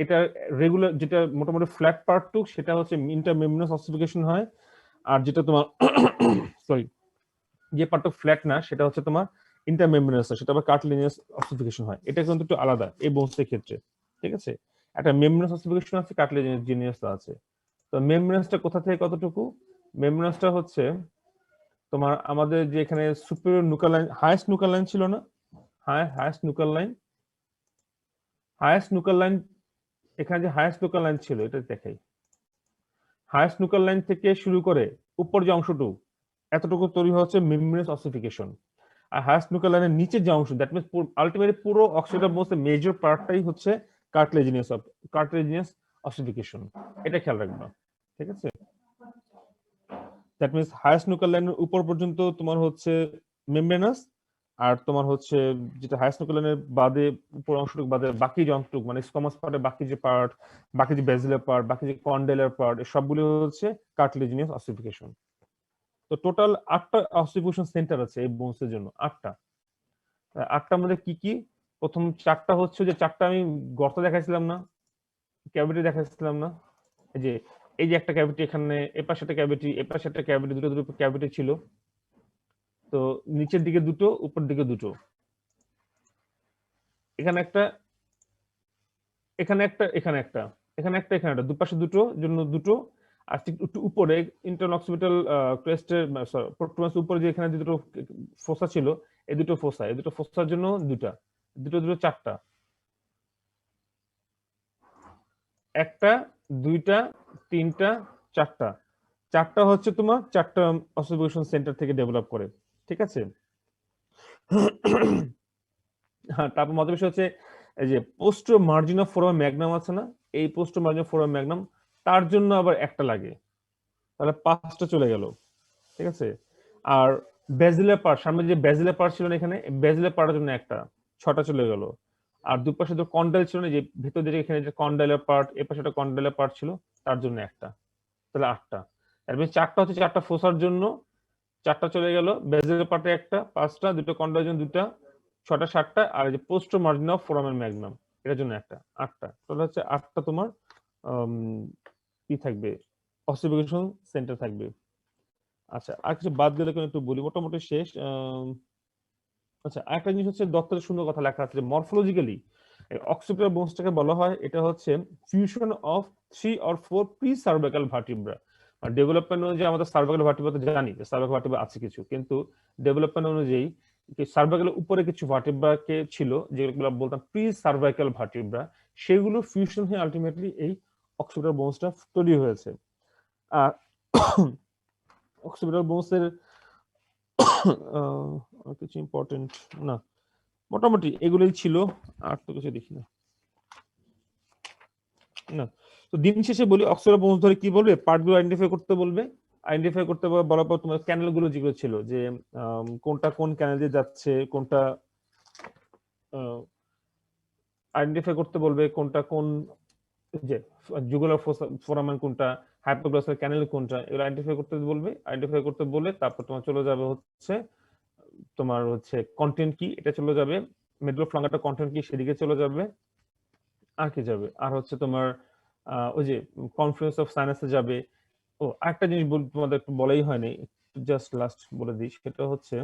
এটা রেগুলার, যেটা মোটামুটি ফ্ল্যাট পার্টটুক, সেটা হচ্ছে ইন্টারমেমব্রেনাস অসিফিকেশন হয়। আর যেটা তোমার সরি, যে পার্টটা ফ্ল্যাট না, সেটা হচ্ছে তোমার ইন্টারমেমব্রেনাস, সেটা আবার কার্টিলেজিনাস অসিফিকেশন হয়। এটা কিন্তু একটু আলাদা এই বোনসের ক্ষেত্রে, ঠিক আছে? একটা মেমব্রেনাস অসিফিকেশন আছে, কার্টিলেজিনাস আছে। তো মেমব্রেনাসটা কোথা থেকে কতটুকু? মেমব্রেনাসটা হচ্ছে তোমার আমাদের যে এখানে superior nuchal line, highest nuchal line ছিল না? Highest nuchal line, highest nuchal line, এখানে যে হাইয়েস্ট নুকাল লাইন ছিল, এটা দেখাই। হাইয়েস্ট নুকাল লাইন থেকে শুরু করে উপর যে অংশটুকু, এতটুকু তৈরি হচ্ছে মেমব্রেনাস অসিফিকেশন। আর হাইয়েস্ট নুকাল লাইনের নিচের যে অংশ, দ্যাট মিন্স আলটিমেটলি পুরো অক্সিডেটিভ বোনসের মেজর পার্টটাই হচ্ছে কার্টিলেজিনাস অসিফিকেশন। এটা খেয়াল রাখবা, ঠিক আছে? দ্যাট মিন্স হাইয়েস্ট নুকাল লাইনের উপর পর্যন্ত তোমার হচ্ছে মেমব্রেনাস, আর তোমার হচ্ছে যেটা হাইয়েস্ট নুকাল লাইনের বাদে, উপর অংশটুকু বাদে বাকি যে অংশটুকু, মানে স্কোমাস পার্টের বাকি যে পার্ট, বাকি যে বেজিলার পার্ট, বাকি যে কন্ডেলার পার্ট, সবগুলো হচ্ছে কার্টিলেজিনাস অসিফিকেশন। তো টোটাল 8টা অসিফিকেশন সেন্টার আছে এই বোনসের জন্য, 8টা। 8টার মধ্যে কি কি? প্রথম 4টা হচ্ছে যে 4টা আমি গর্ত দেখাইছিলাম না, ক্যাভিটি দেখাইছিলাম না? এই যে একটা ক্যাভিটি, এখানে এপাশে একটা ক্যাভিটি, এপাশে একটা ক্যাভিটি, দুটো দুটো ক্যাভিটি ছিল। তো নিচের দিকে দুটো, উপর দিকে দুটো, এখানে একটা, এখানে একটা, এখানে একটা, এখানে একটা, এখানে একটা, দুপাশে দুটো জন্য দুটো। আর ঠিক একটু উপরে ইন্টারনাল অক্সিপিটাল ক্রেস্টের প্রোট্রুবেন্স উপরে যে এখানে যে দুটো ফোসা ছিল, এই দুটো ফোসা, এই দুটো ফোসার জন্য দুটো দুটো 4টা, একটা, দুইটা, তিনটা, 4টা। 4টা হচ্ছে তোমার 4টা অসিফিকেশন সেন্টার থেকে ডেভেলপ করে, ঠিক আছে? হ্যাঁ, তারপর মজার বিষয় হচ্ছে এই যে post margin of forum Magnum আছে না, এই post margin of forum Magnum, তার জন্য আবার একটা লাগে, তাহলে 5টা চলে গেল, ঠিক আছে? আর বেজিলার পার্ট, সামনে যে বেজিলার পার্ট ছিল না, এখানে বেজিলার পার্টের জন্য একটা, 6টা চলে গেল। আর দুপাশে তো কন্ডাইল ছিল না, যে ভেতর দিকে এখানে যে কন্ডাইলার পার্ট, এ পাশে একটা কন্ডাইলার পার্ট ছিল, তার জন্য একটা, তাহলে 8টা। এর মানে 4টা হচ্ছে 4টা ফোসার জন্য, 4টা চলে গেল। বেজিলার পার্টে একটা, 5টা, দুটো কন্ডাইলের জন্য 2টা, 6টা 7টা। আর এই যে পোস্ট মার্জিন অফ ফোরামের ম্যাগনাম, এটার জন্য একটা, 8টা। তাহলে হচ্ছে 8টা তোমার কি থাকবে, অসিফিকেশন সেন্টার থাকবে। আচ্ছা, আর কিছু বাদ গেলে একটু বলি, মোটামুটি শেষ। আচ্ছা, আরেকটা জিনিস হচ্ছে দত্তের সুন্দর কথা লেখা আছে যে মরফোলজিক্যালি অক্সিপিটাল বোনসটাকে বলা হয়, এটা হচ্ছে fusion of 3 or 4 pre cervical vertebra. আর ডেভেলপমেন্ট অনুযায়ী আমাদের সার্ভাইকাল ভার্টিব্রা তো জানি যে সার্ভাইকাল ভার্টিব্রা আছে কিছু, কিন্তু ডেভেলপমেন্ট অনুযায়ী সার্ভাইকালের উপরে কিছু ভার্টিব্রাকে ছিল যেগুলো বলতাম প্রি সার্ভাইকাল ভার্টিব্রা, সেগুলো ফিউশন হয়ে আলটিমেটলি এই অক্সিপিটাল বোনসটা তৈরি হয়েছে। আর অক্সিপিটাল বোনসের কিছু ইম্পর্টেন্ট না, মোটামুটি এগুলোই ছিল, আর তো কিছু দেখি না। তো দিন শেষে বলি অক্সিপিটাল বোনস ধরে কি বলবে, পার্টগুলো আইডেন্টিফাই করতে বলবে। আইডেন্টিফাই করতে বলার পর তোমার ক্যানেলগুলো যেগুলো ছিল যে কোনটা কোন ক্যানেল দিয়ে যাচ্ছে, কোনটা আইডেন্টিফাই করতে বলবে, কোনটা কোন যে জুগুলার ফোরামেন কোনটা, হাইপোগ্লসাল ক্যানেল কোনটা, এগুলো আইডেন্টিফাই করতে বলবে। আইডেন্টিফাই করতে বলে তারপর তোমার চলে যাবে হচ্ছে তোমার হচ্ছে কন্টেন্ট কি, এটা চলে যাবে মিডল অফ লাঙ্গাটা কন্টেন্ট কি সেদিকে চলে যাবে। আর কি যাবে, আর হচ্ছে তোমার ওই যে কনফারেন্স অফ সাইনাসে যাবে। ও আরেকটা জিনিস তোমাদের একটু বলাই হয়নি, জাস্ট লাস্ট বলে দিই, সেটা হচ্ছে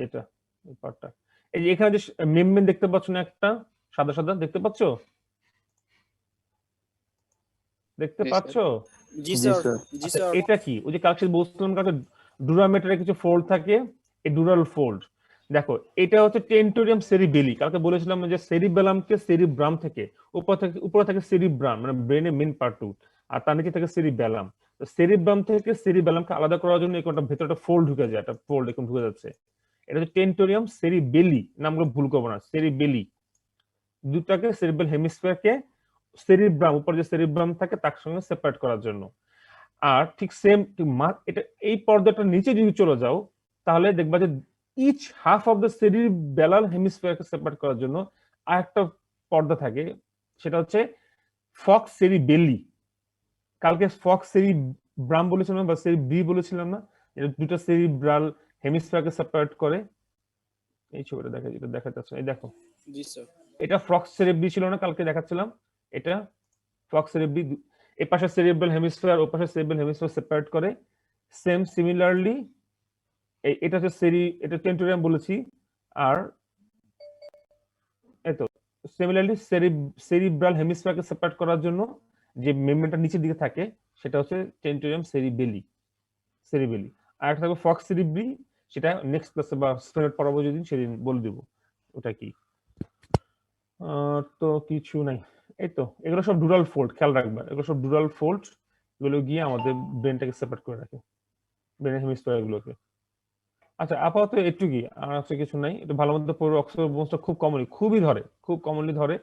এটা এই পার্টটা, এই যে এখানে যে মেমব্রেন দেখতে পাচ্ছ না, একটা সাদা সাদা দেখতে পাচ্ছ, দেখতে পাচ্ছ? জি স্যার, জি স্যার। এটা কি, ওই যে কালকে বলছিলাম কালকে ডুরামেটারে কিছু ফোল্ড থাকে, এই ডুরাল ফোল্ড, দেখো এটা হচ্ছে টেন্টোরিয়াম সেরিবেলি। কালকে বলেছিলাম যে সেরিবেলামকে সেরিব্রাম থেকে উপরে থাকে সেরিব্রাম, মানে ব্রেনের মেইন পার্ট টু, আর তার নিচে থাকে সেরিবেলাম। সেরিব্রাম থেকে সেরিবেলামকে আলাদা করার জন্য একটা ভেতরে একটা ফোল্ড ঢুকে যায়, একটা ফোল্ড এখন ঢুকে যাচ্ছে, এটা হচ্ছে টেন্টোরিয়াম সেরিবেলি, নামগুলো ভুল করবো না, সেরিবেলি। দুটাকে সেরিব্রাল হেমিস্ফিয়ারকে সেরিব্রাম, উপরে যে সেরিব্রাম থাকে তার সঙ্গে সেপারেট করার জন্য। আর ঠিক সেম এটা এই পর্দাটার নিচে যদি চলে যাও তাহলে দেখবা যে each half of the cerebellar হেমিস্ফিয়ারকে সেপারেট করার জন্য আরেকটা পর্দা থাকে, সেটা হচ্ছে ফক্স সেরিবেলি। কালকে ফক্স সেরিব্রাম বলেছিলাম বা সেরিব্রি বলেছিলাম না, এটা দুটো সেরিব্রাল হেমিস্ফিয়ারকে সেপারেট করে। এই ছবিটা দেখা, যেটা দেখা যাচ্ছে, এই দেখো, জি স্যার। এটা ফক্স সেরিব্রি ছিল না, কালকে দেখাচ্ছিলাম, এটা ফক্স সেরিব্রি। এই পাশে সেরিব্রাল হেমিস্ফিয়ার, ও পাশে সেরিব্রাল হেমিস্ফিয়ার সেপারেট করে। সেম সিমিলারলি এটা হচ্ছে এটা টেন্টোরিয়াম বলেছি। আর এই তো সিমিলারলি সেরিব্রাল হেমিস্ফিয়ারকে সেপারেট করার জন্য যে মেমব্রেনটা নিচের দিকে থাকে সেটা হচ্ছে টেন্টোরিয়াম সেরিবেলি। আর একটা থাকবে ফক্স সেরিব্রি, সেটা নেক্সট ক্লাসে বা স্পেনের পরবর্তী দিন সেদিন বলে দিব ওটা কি। তো কিছু নাই, এই তো এগুলো সব ডুরাল ফোল্ড, খেয়াল রাখবা এগুলো সব ডুরাল ফোল্ড, এগুলো গিয়ে আমাদের ব্রেনটাকে সেপারেট করে রাখে, ব্রেনের হেমিস্ফিয়ার গুলোকে। আচ্ছা আপাতত এটুকুই, আর আছে কিছু নাই। এটা ভালো মতো পড়ে, অক্সফোর্ড বোনসটা খুব কমনলি ধরে।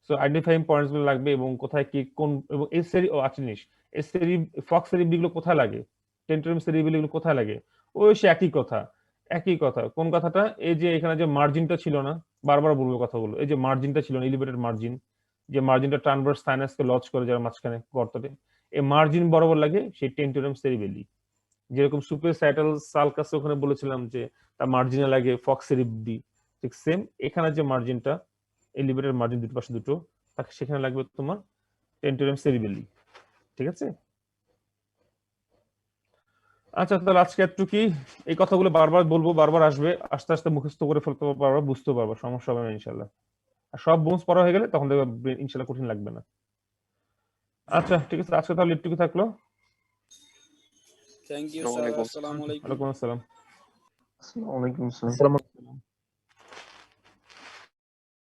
সো আইডেন্টিফাইং পয়েন্টস গুলো লাগবে এবং কোথায় কি কোন, এবং এই সেরি ও আছে জিনিস, এই সেরি ফক্স সেরিব্রি গুলো কোথায় লাগে, টেন্টোরিয়াম সেরিবেলি গুলো কোথায় লাগে, ওই সে একই কথা। কোন কথাটা, এই যে এখানে যে মার্জিনটা ছিল না, বারবার বলবো কথাগুলো, এই যে মার্জিনটা ছিল না, এলিভেটেড মার্জিন, যে মার্জিনটা ট্রানভার্স সাইনাসকে লজ করে যার মাঝখানে গর্ততে, এই মার্জিন বরাবর লাগে সেই টেন্টোরিয়াম সেরিবেলি। যেরকম সুপারসাইটাল সালকাস ওখানে বলেছিলাম যে তার মার্জিনে লাগে ফক্স সেরিব্রি, ঠিক সেম এখানে যে মার্জিনটা, এলিভেটেড মার্জিন দুটো পাশে দুটো, তাকে সেখানে লাগবে তোমার টেন্টোরিয়াম সেরিবেলি। ঠিক আছে? আচ্ছা তাহলে আজকে একটু কি, এই কথাগুলো বারবার বলবো, বারবার আসবে, আস্তে আস্তে মুখস্থ করে ফেলতে পারবা, বুঝতে পারবা, সমস্যা হবে না ইনশাল্লাহ। আর সব বোনস পড়া হয়ে গেলে তখন দেখবে ইনশাল্লাহ কঠিন লাগবে না। আচ্ছা ঠিক আছে, আজকে তাহলে একটু থাকলো। Thank you sir. আসসালামু আলাইকুম। ওয়ালাইকুম আসসালাম। আসসালামু আলাইকুম।